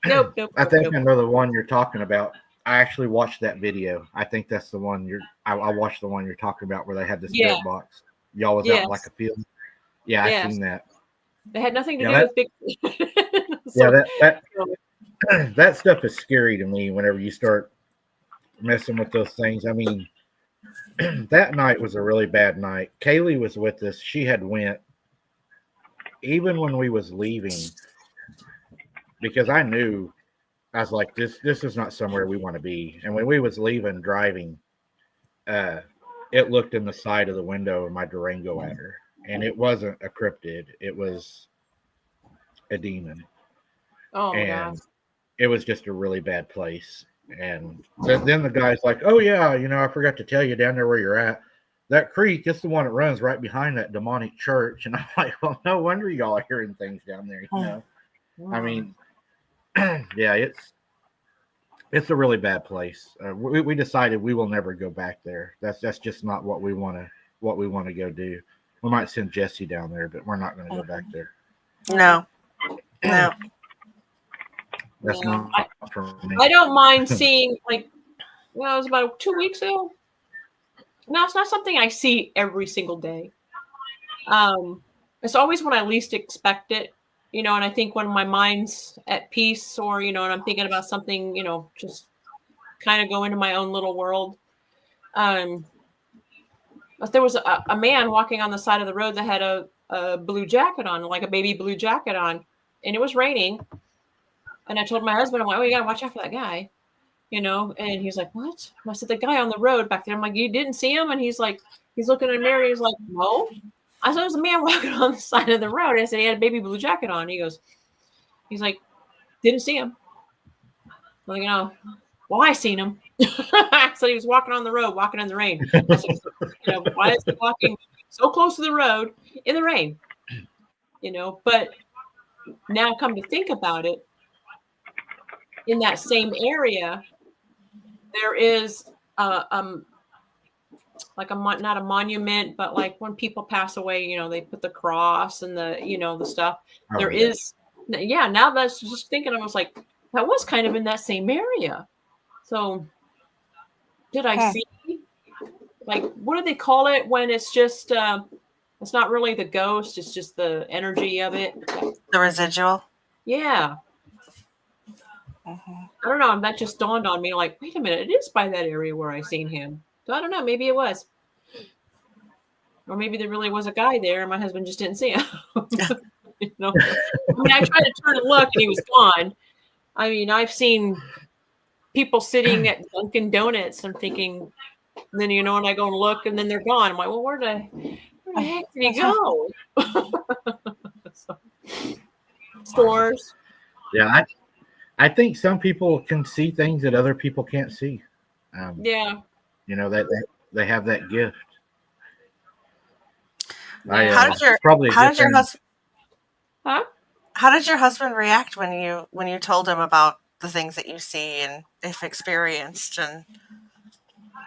nope. I think I know the one you're talking about. I actually watched that video. I think that's the one I watched the one you're talking about where they had the spirit box. Y'all was out in like a field. Yeah, I seen that. It had nothing to do that, with big. That stuff is scary to me whenever you start messing with those things. I mean, that night was a really bad night. Kaylee was with us. She had went even when we was leaving because I knew I was like, this is not somewhere we want to be. And when we was leaving driving, it looked in the side of the window of my Durango at her. And it wasn't a cryptid. It was a demon. Oh, and God. It was just a really bad place. And then the guy's like, oh, yeah, I forgot to tell you down there where you're at. That creek is the one that runs right behind that demonic church. And I'm like, well, no wonder y'all are hearing things down there, I mean, yeah, it's a really bad place. We decided we will never go back there. That's just not what we want to go do. We might send Jesse down there, but we're not going to go back there. No. That's not for me. I don't mind seeing it was about 2 weeks ago. No, it's not something I see every single day. It's always when I least expect it, and I think when my mind's at peace or, and I'm thinking about something, just kind of go into my own little world. But there was a man walking on the side of the road that had a blue jacket on, like a baby blue jacket on, and it was raining. And I told my husband, I'm like, oh, you got to watch out for that guy, and he's like, what? And I said, the guy on the road back there. I'm like, you didn't see him? And he's like, he's looking in the mirror. He's like, no. I said, there was a man walking on the side of the road. I said, he had a baby blue jacket on. He's like, didn't see him. I'm like, well, I seen him. So he was walking on the road, walking in the rain. I said, why is he walking so close to the road in the rain? But now come to think about it, in that same area, there is not a monument, but like when people pass away, they put the cross and the stuff. Oh, there is, now that's just thinking, I was like, that was kind of in that same area. So did I see, what do they call it when it's just, it's not really the ghost, it's just the energy of it. The residual. Yeah. I don't know. That just dawned on me. Like, wait a minute, it is by that area where I seen him. So I don't know. Maybe it was, or maybe there really was a guy there, and my husband just didn't see him. I mean, I tried to turn and look, and he was gone. I mean, I've seen people sitting at Dunkin' Donuts. I'm thinking, then and I go and look, and then they're gone. I'm like, well, where the heck did he go? Stores. Yeah, I think some people can see things that other people can't see. Yeah. They have that gift. How did your husband? Huh? How did your husband react when you told him about the things that you see and if experienced? And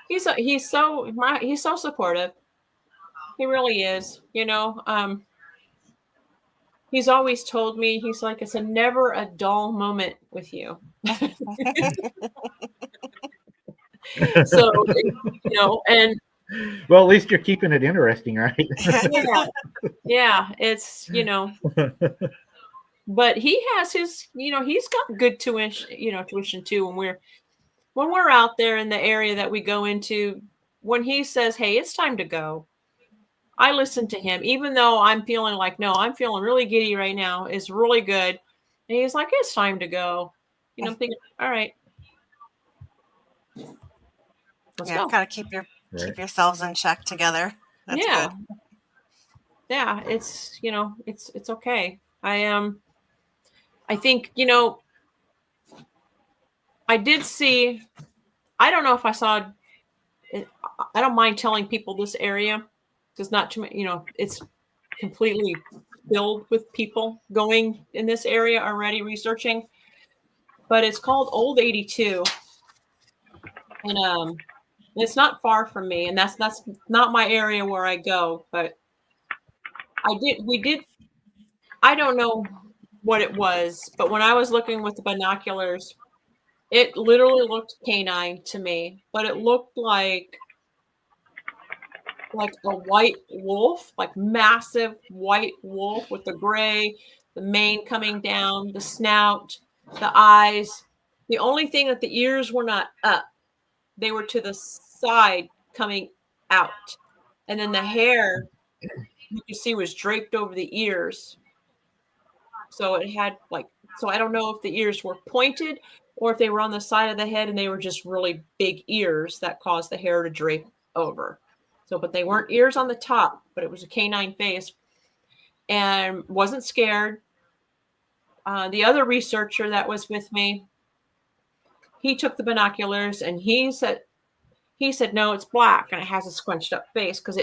he's so supportive. He really is. He's always told me, he's like, it's never a dull moment with you. So, and well, at least you're keeping it interesting, right? yeah, it's, but he has his, he's got good tuition too. When we're out there in the area that we go into, when he says, hey, it's time to go, I listen to him, even though I'm feeling like, no, I'm feeling really giddy right now. It's really good. And he's like, it's time to go. I'm thinking, all right. Let's go. Kind of keep yourselves in check together. That's good. Yeah, it's, it's okay. I think, I did see, I don't know if I saw it. I don't mind telling people this area. It's not too much, it's completely filled with people going in this area already researching. But it's called Old 82, and it's not far from me, and that's not my area where I go. But we did. I don't know what it was, but when I was looking with the binoculars, it literally looked canine to me, but it looked like a white wolf, like massive white wolf with the gray, the mane coming down, the snout, the eyes. The only thing that the ears were not up, they were to the side coming out. And then the hair you could see was draped over the ears. So it had so I don't know if the ears were pointed or if they were on the side of the head and they were just really big ears that caused the hair to drape over. So, but they weren't ears on the top, but it was a canine face and wasn't scared. The other researcher that was with me, he took the binoculars and he said, no, it's black and it has a scrunched up face because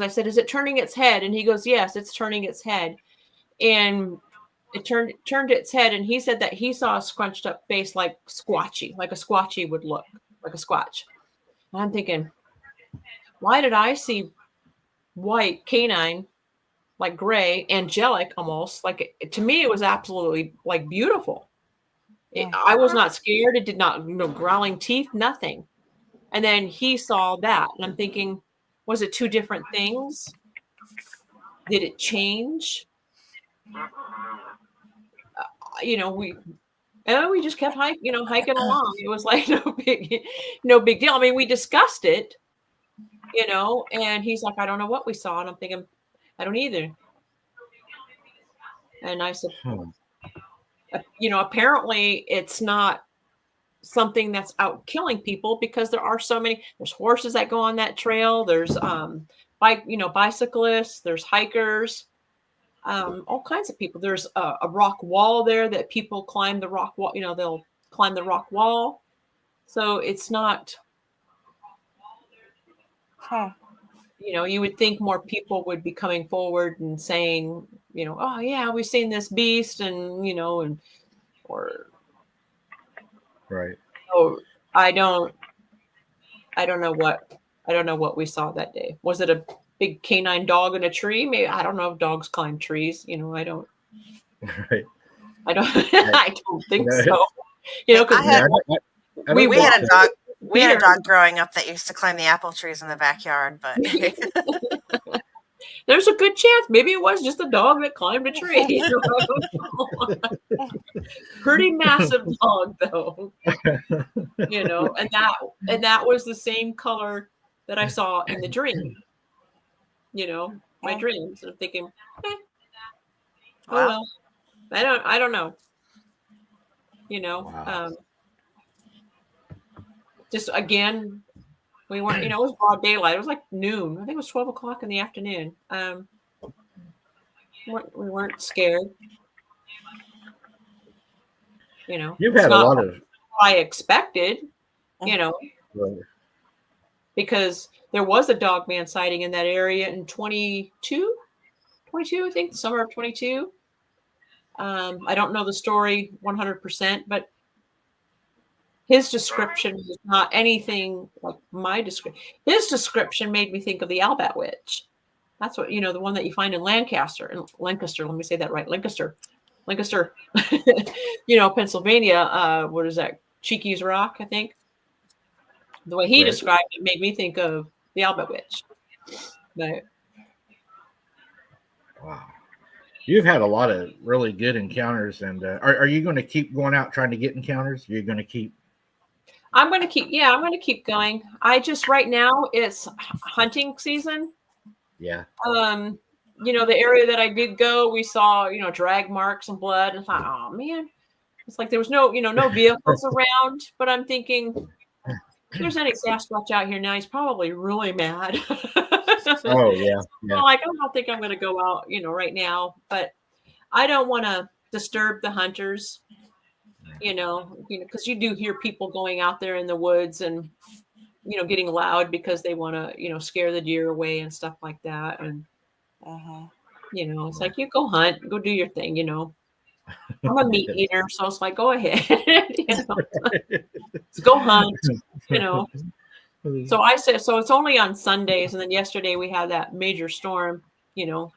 I said, is it turning its head? And he goes, yes, it's turning its head. And it turned its head, and he said that he saw a scrunched up face like a squatchy would look, like a squatch. And I'm thinking, why did I see white canine, like gray, angelic almost? Like to me, it was absolutely like beautiful. I was not scared. It did not, no growling teeth, nothing. And then he saw that, and I'm thinking, was it two different things? Did it change? We just kept hiking along. It was like no big deal. I mean, we discussed it, and he's like, I don't know what we saw. And I'm thinking, I don't either. And I said, apparently it's not something that's out killing people because there are so many, there's horses that go on that trail. There's, bicyclists, there's hikers. All kinds of people. There's a rock wall there that people climb the rock wall. They'll climb the rock wall. So it's not, you would think more people would be coming forward and saying, oh yeah, we've seen this beast and, right. Oh, I don't know what we saw that day. Was it a big canine dog in a tree? Maybe, I don't know if dogs climb trees. I don't. Right. I don't. I don't think so. Because we had a dog. We had a dog growing up that used to climb the apple trees in the backyard, but there's a good chance maybe it was just a dog that climbed a tree. Pretty massive dog though. And that was the same color that I saw in the dream. My dreams. And I'm thinking, well, I don't know. Wow. Just again, we weren't, it was broad daylight. It was like noon. I think it was 12 o'clock in the afternoon. We weren't scared. You've had a lot of. I expected, right. Because there was a Dogman sighting in that area in 22, I think, the summer of 22. I don't know the story 100%, but his description was not anything like my description. His description made me think of the Albat Witch. That's what, the one that you find in Lancaster, let me say that right. Lancaster, Pennsylvania. What is that? Cheeky's Rock, I think. The way he described it made me think of the Albat Witch. But, wow. You've had a lot of really good encounters, and are you going to keep going out trying to get encounters? You're going to keep? I'm going to keep going. I just, right now, it's hunting season. Yeah. The area that I did go, we saw, drag marks and blood. And I thought, oh, man. It's like there was no vehicles around. But I'm thinking, if there's any Sasquatch out here now, he's probably really mad. Oh, yeah. I don't think I'm going to go out, right now. But I don't want to disturb the hunters, because you do hear people going out there in the woods and, getting loud because they want to, scare the deer away and stuff like that. And, You know, it's like, you go hunt, go do your thing, you know. I'm a meat eater, so it's like, go ahead. You know, let's go hunt, you know. So I said, so it's only on Sundays, and then yesterday we had that major storm, you know.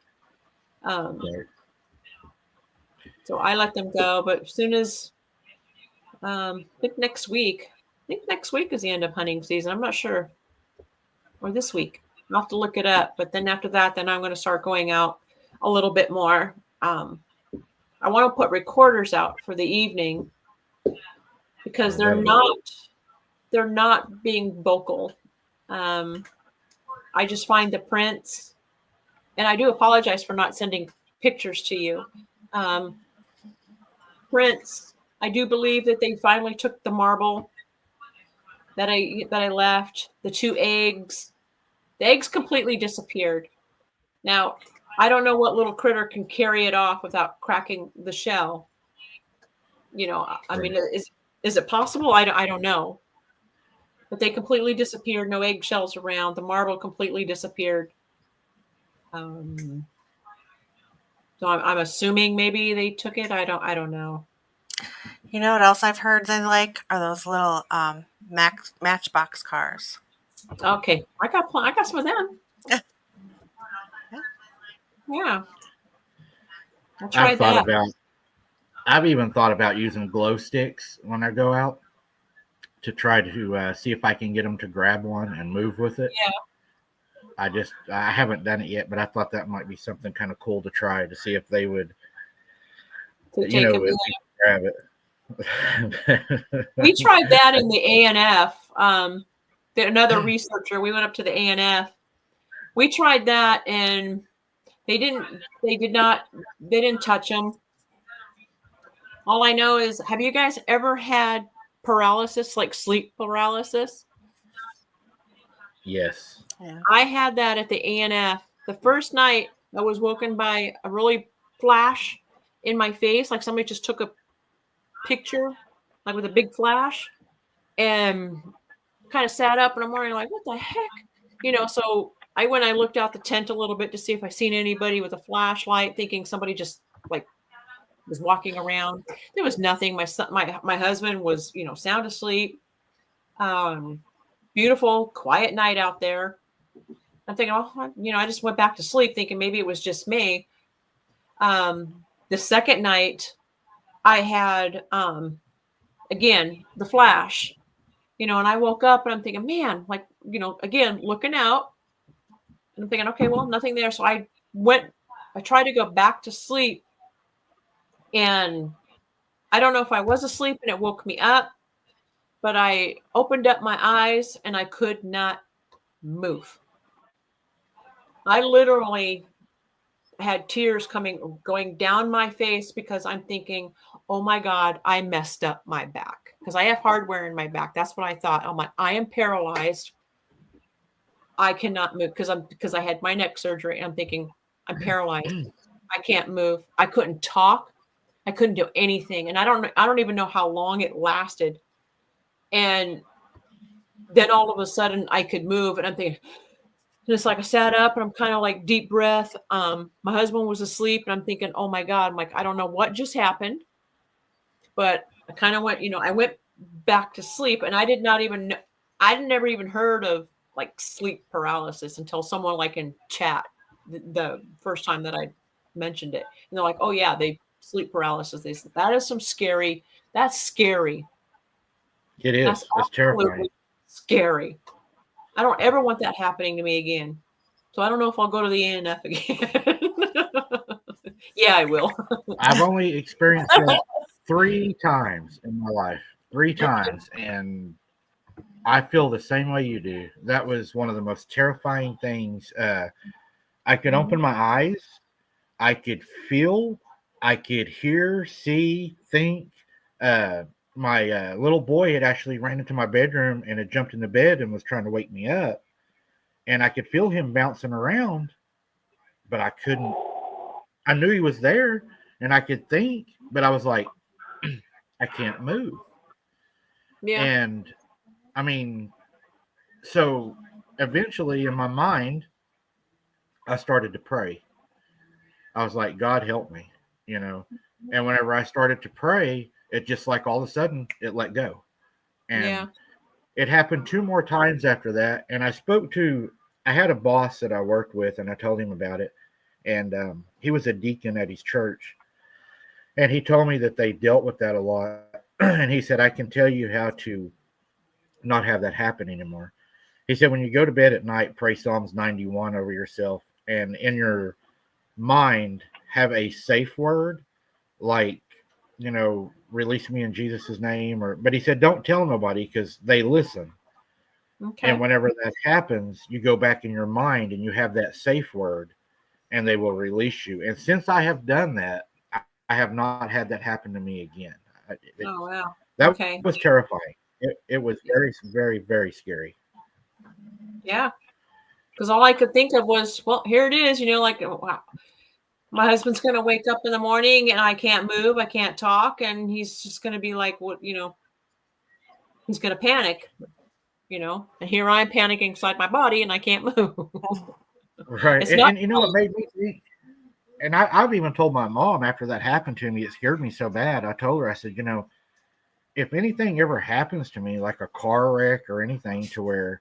So I let them go, but as soon as I think next week is the end of hunting season. I'm not sure, or this week. I'll have to look it up. But then after that, then I'm going to start going out a little bit more. I want to put recorders out for the evening because they're not being vocal. I just find the prints, and I do apologize for not sending pictures to you. Prints. I do believe that they finally took the marble that I left. The 2 eggs. The eggs completely disappeared. Now, I don't know what little critter can carry it off without cracking the shell. You know, I mean, is it possible? I don't know. But they completely disappeared. No eggshells around. The marble completely disappeared. So I'm assuming maybe they took it. I don't know. You know what else I've heard they like are those little Matchbox cars. Okay, I got some of them. Yeah. I'll try that. I've even thought about using glow sticks when I go out to try to see if I can get them to grab one and move with it. Yeah. I haven't done it yet, but I thought that might be something kind of cool to try to see if they would, grab it. We tried that in the A&F. Another researcher, we went up to the A&F. We tried that, and they didn't touch them. All I know is, have you guys ever had paralysis, like sleep paralysis? Yes. Yeah. I had that at the A&F. The first night I was woken by a really flash in my face, like somebody just took a picture, like with a big flash, and kind of sat up, and I'm wondering, like, what the heck? You know, so I looked out the tent a little bit to see if I seen anybody with a flashlight, thinking somebody just like was walking around. There was nothing. My husband was, sound asleep. Beautiful, quiet night out there. I'm thinking, I just went back to sleep thinking maybe it was just me. The second night I had, again, the flash, and I woke up and I'm thinking, man, like, again, looking out, and I'm thinking, okay, well, nothing there. So I tried to go back to sleep, and I don't know if I was asleep and it woke me up, but I opened up my eyes and I could not move. I literally had tears going down my face because I'm thinking, oh my God, I messed up my back because I have hardware in my back. That's what I thought. I'm like, I am paralyzed. I cannot move because I had my neck surgery. And I'm thinking, I'm paralyzed. I can't move. I couldn't talk. I couldn't do anything. And I don't even know how long it lasted. And then all of a sudden I could move, and I'm thinking, and it's like I sat up and I'm kind of like deep breath. My husband was asleep, and I'm thinking, oh my God, I'm like, I don't know what just happened, but I kind of went, I went back to sleep, and I did not even know, I'd never even heard of like sleep paralysis until someone like in chat, the first time that I mentioned it. And they're like, oh yeah, they sleep paralysis. They said, that's scary. It is. It's terrifying. Scary. I don't ever want that happening to me again. So I don't know if I'll go to the A&F again. Yeah, I will. I've only experienced that 3 times in my life. 3 times. And I feel the same way you do. That was one of the most terrifying things. I could open my eyes. I could feel. I could hear, see, think. My little boy had actually ran into my bedroom and had jumped in the bed and was trying to wake me up. And I could feel him bouncing around, but I couldn't. I knew he was there and I could think, but I was like, I can't move. Yeah. And I mean, so eventually in my mind, I started to pray. I was like, God help me, you know. And whenever I started to pray, it just like all of a sudden it let go. And it happened 2 more times after that. And I had a boss that I worked with, and I told him about it. And he was a deacon at his church. And he told me that they dealt with that a lot. And he said, I can tell you how to not have that happen anymore. He said, when you go to bed at night, pray Psalms 91 over yourself, and in your mind have a safe word, like, you know, release me in Jesus' name. But he said, don't tell nobody, because they listen. Okay. And whenever that happens, you go back in your mind and you have that safe word, and they will release you. And since I have done that, I have not had that happen to me again. Oh, wow. That was terrifying. It was very, very, very scary. Yeah. Because all I could think of was, well, here it is, you know, like, wow, my husband's going to wake up in the morning and I can't move, I can't talk, and he's just going to be like, what, you know, he's going to panic, you know, and here I'm panicking inside my body and I can't move. Right. And you know what made me think, and I've even told my mom after that happened to me, it scared me so bad. I told her, I said, you know, if anything ever happens to me, like a car wreck or anything, to where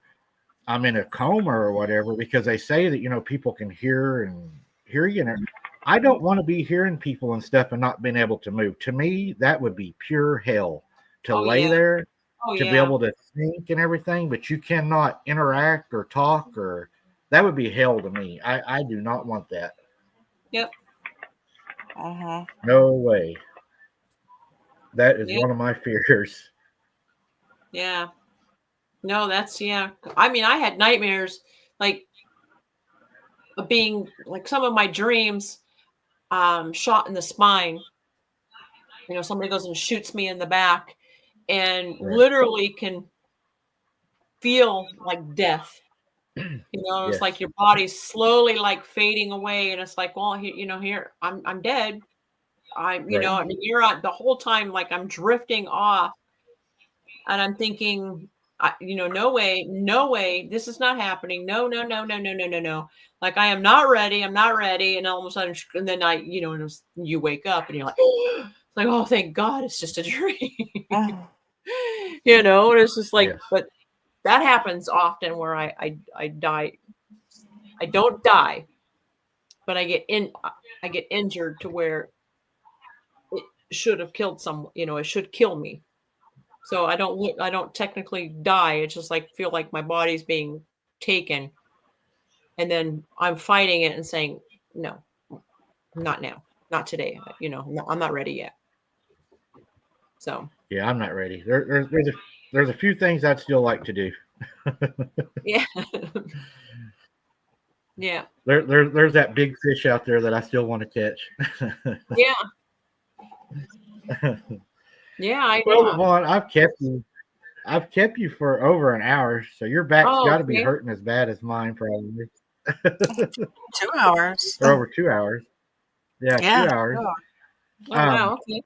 I'm in a coma or whatever, because they say that, you know, people can hear you. And I don't want to be hearing people and stuff and not being able to move. To me, that would be pure hell to lay there, to be able to think and everything, but you cannot interact or talk, or that would be hell to me. I do not want that. Yep. No way. That is one of my fears. Yeah. No, that's, I mean, I had nightmares, like, of being, like, some of my dreams shot in the spine. You know, somebody goes and shoots me in the back and literally can feel like death. You know, it's like your body's slowly like fading away, and it's like, well, here I'm dead. You know, I mean, you're on the whole time, like, I'm drifting off, and I'm thinking, you know, no way, this is not happening. No. Like, I am not ready. I'm not ready. And all of a sudden, and then you know, and you wake up and you're like, like, oh, thank God, it's just a dream. You know, and it's just like, but that happens often where I die. I don't die, but I get injured to where it should have killed someone. You know, it should kill me. So I don't technically die. It's just like, feel like my body's being taken, and then I'm fighting it and saying, no, not now, not today. You know, no, I'm not ready yet. So yeah, I'm not ready. There's a few things I'd still like to do. Yeah. Yeah. There's that big fish out there that I still want to catch. Yeah. Yeah. Well, Lavone, I've kept you for over an hour, so your back's got to be hurting as bad as mine, probably. 2 hours. Or over 2 hours. Yeah, 2 hours. Oh, wow. Okay.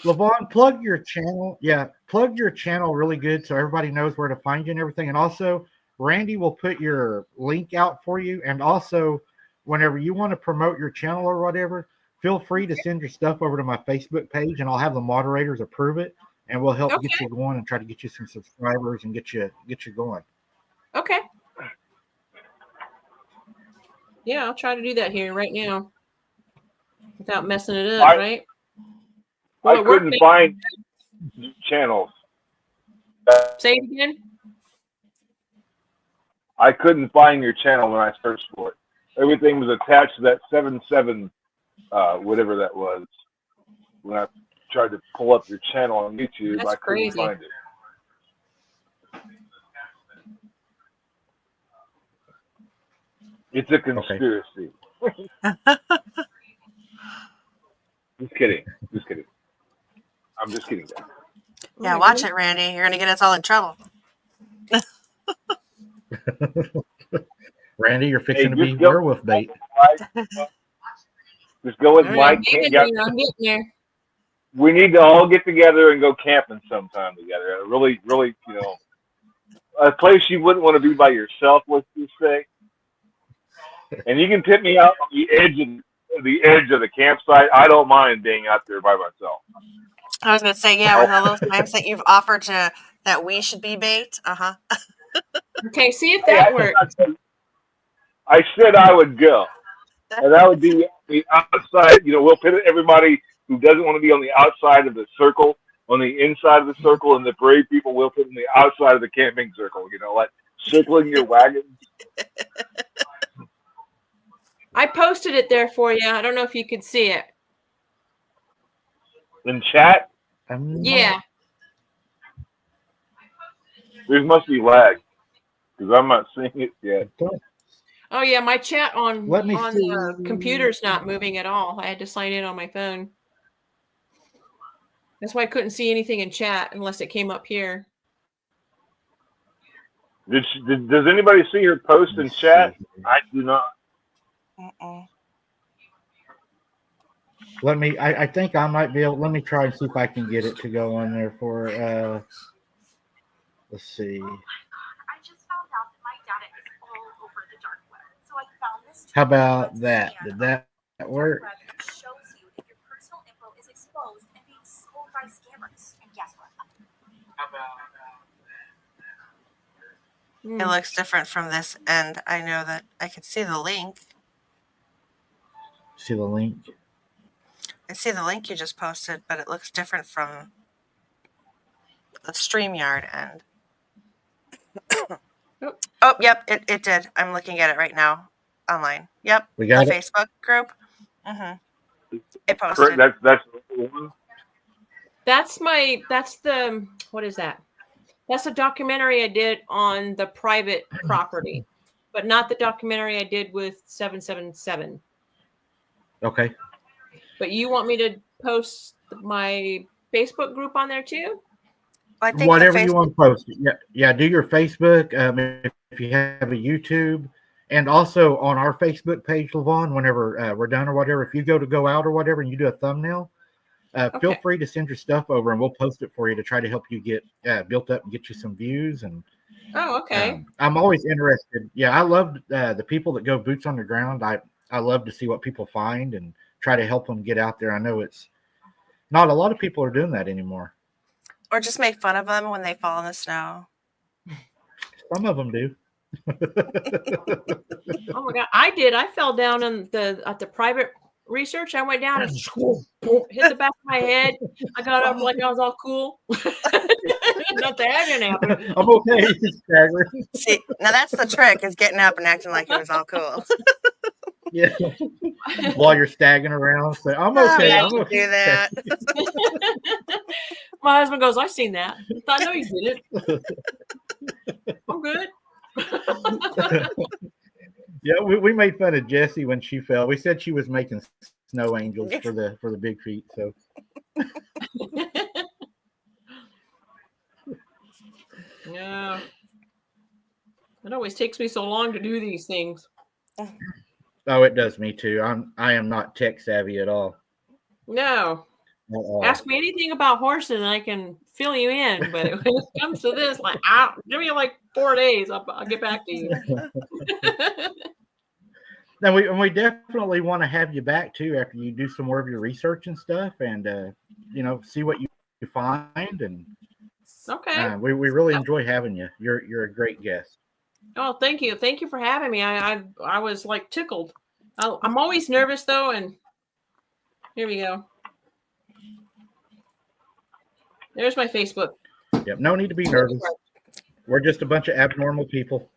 Lavone, plug your channel. Yeah, plug your channel really good so everybody knows where to find you and everything. And also, Randy will put your link out for you. And also, whenever you want to promote your channel or whatever, feel free to send your stuff over to my Facebook page, and I'll have the moderators approve it, and we'll help get you going and try to get you some subscribers and get you going. Okay. Yeah, I'll try to do that here right now without messing it up, right? I couldn't find channels. Say it again. I couldn't find your channel when I searched for it. Everything was attached to that 77, whatever that was. When I tried to pull up your channel on YouTube, I couldn't find it. It's a conspiracy. Just kidding. I'm just kidding. Yeah, watch it, Randy. You're going to get us all in trouble. Randy, you're fixing to be werewolf bait. Just go with Mike. We need to all get together and go camping sometime together. Really, you know, a place you wouldn't want to be by yourself, let's just say. And you can tip me out on the edge the edge of the campsite, I don't mind being out there by myself. I was going to say, yeah, with all those times that you've offered that we should be bait. Okay, see if that works. I said I would go. And that would be the outside. We'll put everybody who doesn't want to be on the outside of the circle on the inside of the circle, and the brave people will put on the outside of the camping circle, like circling your wagons. I posted it there for you. I don't know if you could see it. In chat? Yeah. There must be lag, because I'm not seeing it yet. Oh, yeah, my chat on the computer's not moving at all. I had to sign in on my phone. That's why I couldn't see anything in chat unless it came up here. Does anybody see her post in chat? I do not. I think I might be able. Let me try and see if I can get it to go on there for. Let's see. I just found out that my data is all over the dark web. So I found this. How about that? Did that work? Shows you if your personal info is exposed and being sold by scammers. And guess what? How about It looks different from this, and I know that I can see the link. See the link? I see the link you just posted, but it looks different from the StreamYard end. Oh, yep, it did. I'm looking at it right now online. Yep, we got the it? Facebook group. It posted. That's the one. That's the, what is that? That's a documentary I did on the private property, but not the documentary I did with 777. Okay. But you want me to post my Facebook group on there too? I think whatever you want to post. Yeah. Do your Facebook. If you have a YouTube, and also on our Facebook page, Lavone, whenever we're done or whatever, if you go out or whatever, and you do a thumbnail, feel free to send your stuff over, and we'll post it for you to try to help you get built up and get you some views. And okay. I'm always interested. Yeah, I love the people that go boots on the ground. I love to see what people find and try to help them get out there. I know it's not a lot of people are doing that anymore. Or just make fun of them when they fall in the snow. Some of them do. Oh my God, I did. I fell down at the private research. I went down and hit the back of my head. I got up like I was all cool. Nothing didn't happen. I'm okay. Staggering. See, now that's the trick, is getting up and acting like it was all cool. Yeah. While you're staggering around, say, I'm okay. Yeah, I'm okay. do that. My husband goes, I've seen that. I thought, no, you didn't. I'm good. Yeah, we made fun of Jessie when she fell. We said she was making snow angels for the big feet. So yeah, it always takes me so long to do these things. Oh, it does me too. I am not tech savvy at all. No. Ask me anything about horses and I can fill you in. But when it comes to this, like, give me like 4 days. I'll get back to you. Now we definitely want to have you back too after you do some more of your research and stuff, and see what you find. And okay, we really enjoy having you. You're a great guest. Oh, thank you for having me. I was like tickled. I'm always nervous though, and here we go. There's my Facebook. Yep, no need to be nervous. We're just a bunch of abnormal people.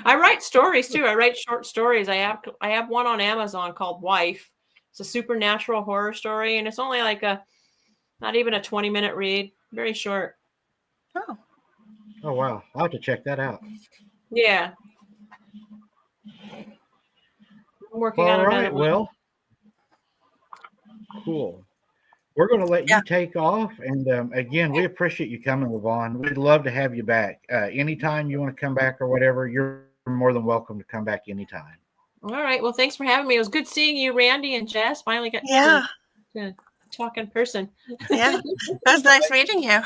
I write stories too. I write short stories. I have one on Amazon called Wife. It's a supernatural horror story, and it's only like not even a 20-minute read. Very short. Oh wow, I'll have to check that out. Yeah. I'm working on another one. Well, cool. We're going to let you take off. And again, we appreciate you coming, Lavone. We'd love to have you back. Anytime you want to come back or whatever, you're more than welcome to come back anytime. All right. Well, thanks for having me. It was good seeing you, Randy and Jess. Finally got to talk in person. Yeah. It was nice meeting you.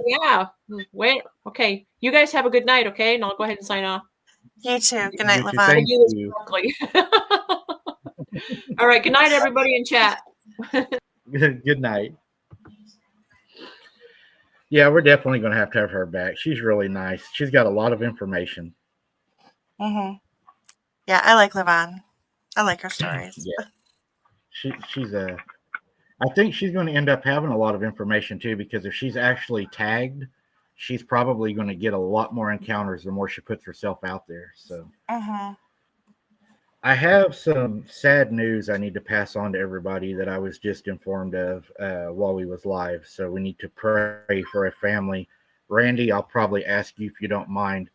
Yeah. Wait. Okay. You guys have a good night, okay? And I'll go ahead and sign off. You too. Good night, You too. Lavone. Thank You as you. broccoli. All right. Good night, everybody in chat. Good night. Yeah, we're definitely going to have her back. She's really nice. She's got a lot of information. Mm-hmm. Yeah, I like Lavone. I like her stories. Yeah, she's a. I think she's going to end up having a lot of information too, because if she's actually tagged, she's probably going to get a lot more encounters the more she puts herself out there. So, Mm-hmm. I have some sad news I need to pass on to everybody that I was just informed of while we was live. So we need to pray for a family. Randy, I'll probably ask you if you don't mind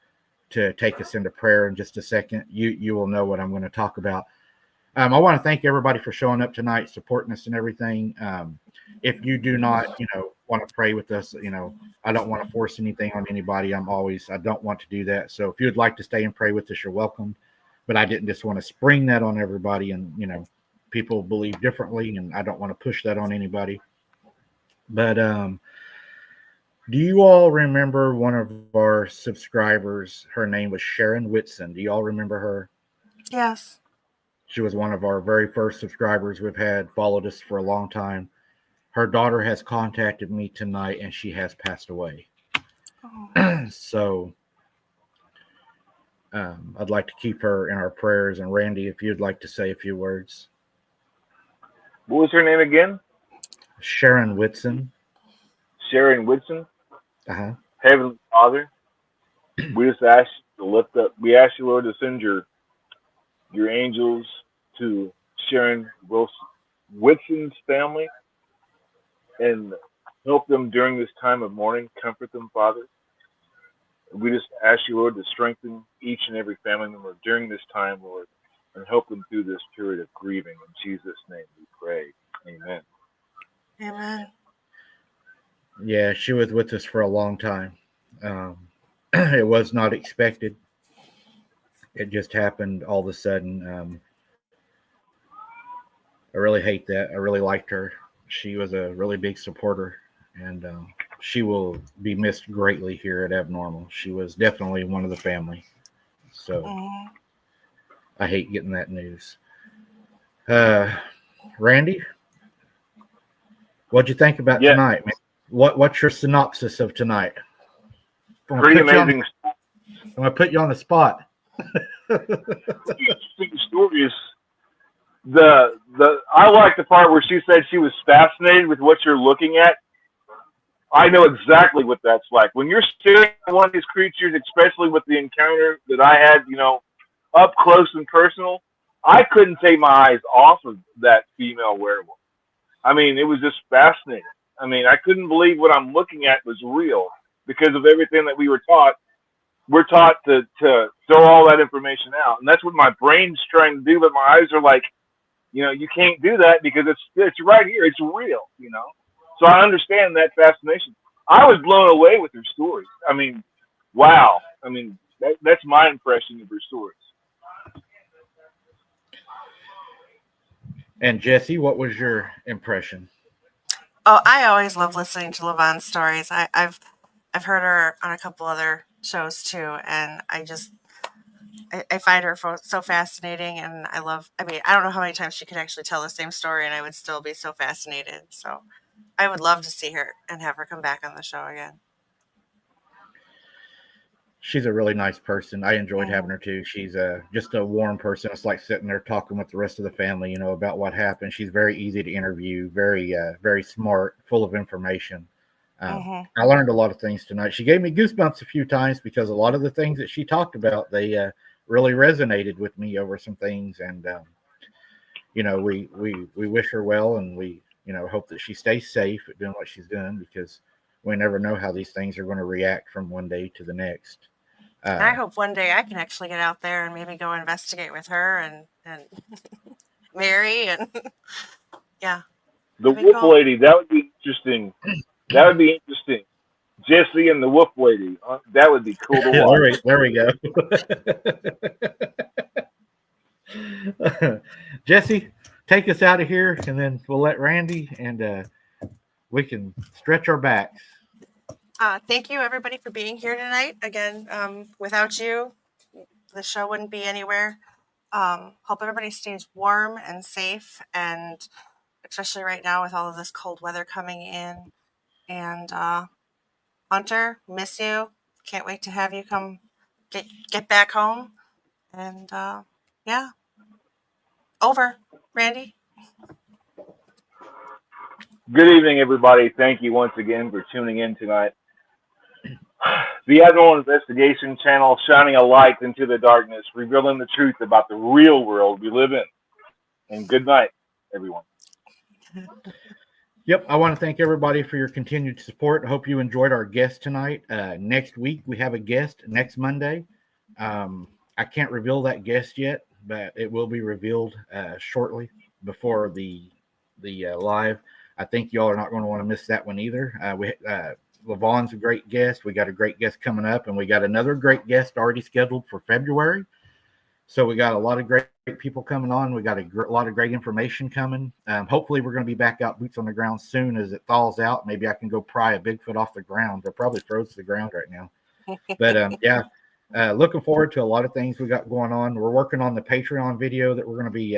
to take us into prayer in just a second. You will know what I'm going to talk about. I want to thank everybody for showing up tonight, supporting us and everything. If you do not, want to pray with us, I don't want to force anything on anybody. I don't want to do that. So if you'd like to stay and pray with us, you're welcome. But I didn't just want to spring that on everybody, and people believe differently, and I don't want to push that on anybody. But do you all remember one of our subscribers? Her name was Sharon Whitson. Do you all remember her? Yes. She was one of our very first subscribers we've had, followed us for a long time. Her daughter has contacted me tonight, and she has passed away. Oh. So I'd like to keep her in our prayers. And Randy, if you'd like to say a few words. What was her name again? Sharon Whitson. Sharon Whitson. Uh-huh. Heavenly Father, we just ask you to lift up. We ask you, Lord, to send your angels to Sharon Whitson's family and help them during this time of mourning. Comfort them, Father. We just ask you, Lord, to strengthen each and every family member during this time, Lord, and help them through this period of grieving. In Jesus' name we pray. Amen. Amen. Yeah, she was with us for a long time. It was not expected. It just happened all of a sudden. I really hate that. I really liked her. She was a really big supporter, and she will be missed greatly here at Abnormal. She was definitely one of the family. So I hate getting that news. Randy, what'd you think about tonight, man? What's your synopsis of tonight? Pretty amazing. I'm going to put you on the spot. Interesting stories. I like the part where she said she was fascinated with what you're looking at. I know exactly what that's like. When you're staring at one of these creatures, especially with the encounter that I had, up close and personal, I couldn't take my eyes off of that female werewolf. I mean, it was just fascinating. I mean, I couldn't believe what I'm looking at was real because of everything that we were taught. We're taught to throw all that information out. And that's what my brain's trying to do, but my eyes are like, you can't do that because it's right here. It's real, So I understand that fascination. I was blown away with her stories. I mean, wow. I mean, that's my impression of her stories. And Jesse, what was your impression? Oh, I always love listening to Lavone's stories. I've heard her on a couple other shows too, and I find her so fascinating, and I don't know how many times she could actually tell the same story, and I would still be so fascinated. So I would love to see her and have her come back on the show again. She's a really nice person. I enjoyed having her too. She's just a warm person. It's like sitting there talking with the rest of the family, about what happened. She's very easy to interview, very, very smart, full of information. I learned a lot of things tonight. She gave me goosebumps a few times because a lot of the things that she talked about, they really resonated with me over some things. And, we wish her well, and we, hope that she stays safe at doing what she's doing, because we never know how these things are going to react from one day to the next. I hope one day I can actually get out there and maybe go investigate with her and Mary and yeah. The wolf lady, that would be interesting. That would be interesting. Jesse and the wolf lady, that would be cool to watch. There we go. Jesse, take us out of here, and then we'll let Randy, and we can stretch our backs. Thank you, everybody, for being here tonight. Again, without you, the show wouldn't be anywhere. Hope everybody stays warm and safe, and especially right now with all of this cold weather coming in. And Hunter, miss you. Can't wait to have you come get back home. And yeah, over. Randy? Good evening, everybody. Thank you once again for tuning in tonight. The Abnormal Investigation channel, shining a light into the darkness, revealing the truth about the real world we live in. And good night, everyone. Yep, I want to thank everybody for your continued support. I hope you enjoyed our guest tonight. Next week, we have a guest next Monday. I can't reveal that guest yet, but it will be revealed shortly before the live. I think y'all are not going to want to miss that one either. Lavone's a great guest. We got a great guest coming up, and we got another great guest already scheduled for February. So we got a lot of great people coming on. We got a lot of great information coming. Hopefully we're going to be back out boots on the ground soon as it thaws out. Maybe I can go pry a Bigfoot off the ground. They're probably froze to the ground right now. But yeah, looking forward to a lot of things we got going on. We're working on the Patreon video that we're going to be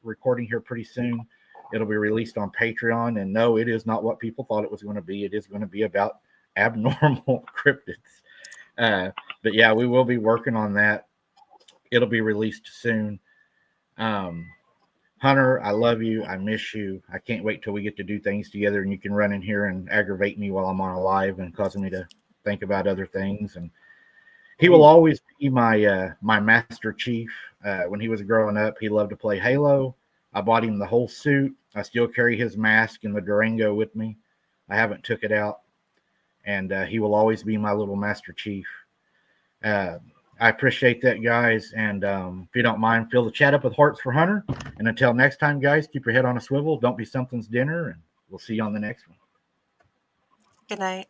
recording here pretty soon. It'll be released on Patreon. And no, it is not what people thought it was going to be. It is going to be about abnormal cryptids. But yeah, we will be working on that. It'll be released soon. Hunter, I love you. I miss you. I can't wait till we get to do things together and you can run in here and aggravate me while I'm on a live and causing me to think about other things. And he will always be my Master Chief. When he was growing up, he loved to play Halo. I bought him the whole suit. I still carry his mask and the Durango with me. I haven't took it out. And he will always be my little Master Chief. I appreciate that, guys. And if you don't mind, fill the chat up with hearts for Hunter. And until next time, guys, keep your head on a swivel. Don't be something's dinner. And we'll see you on the next one. Good night.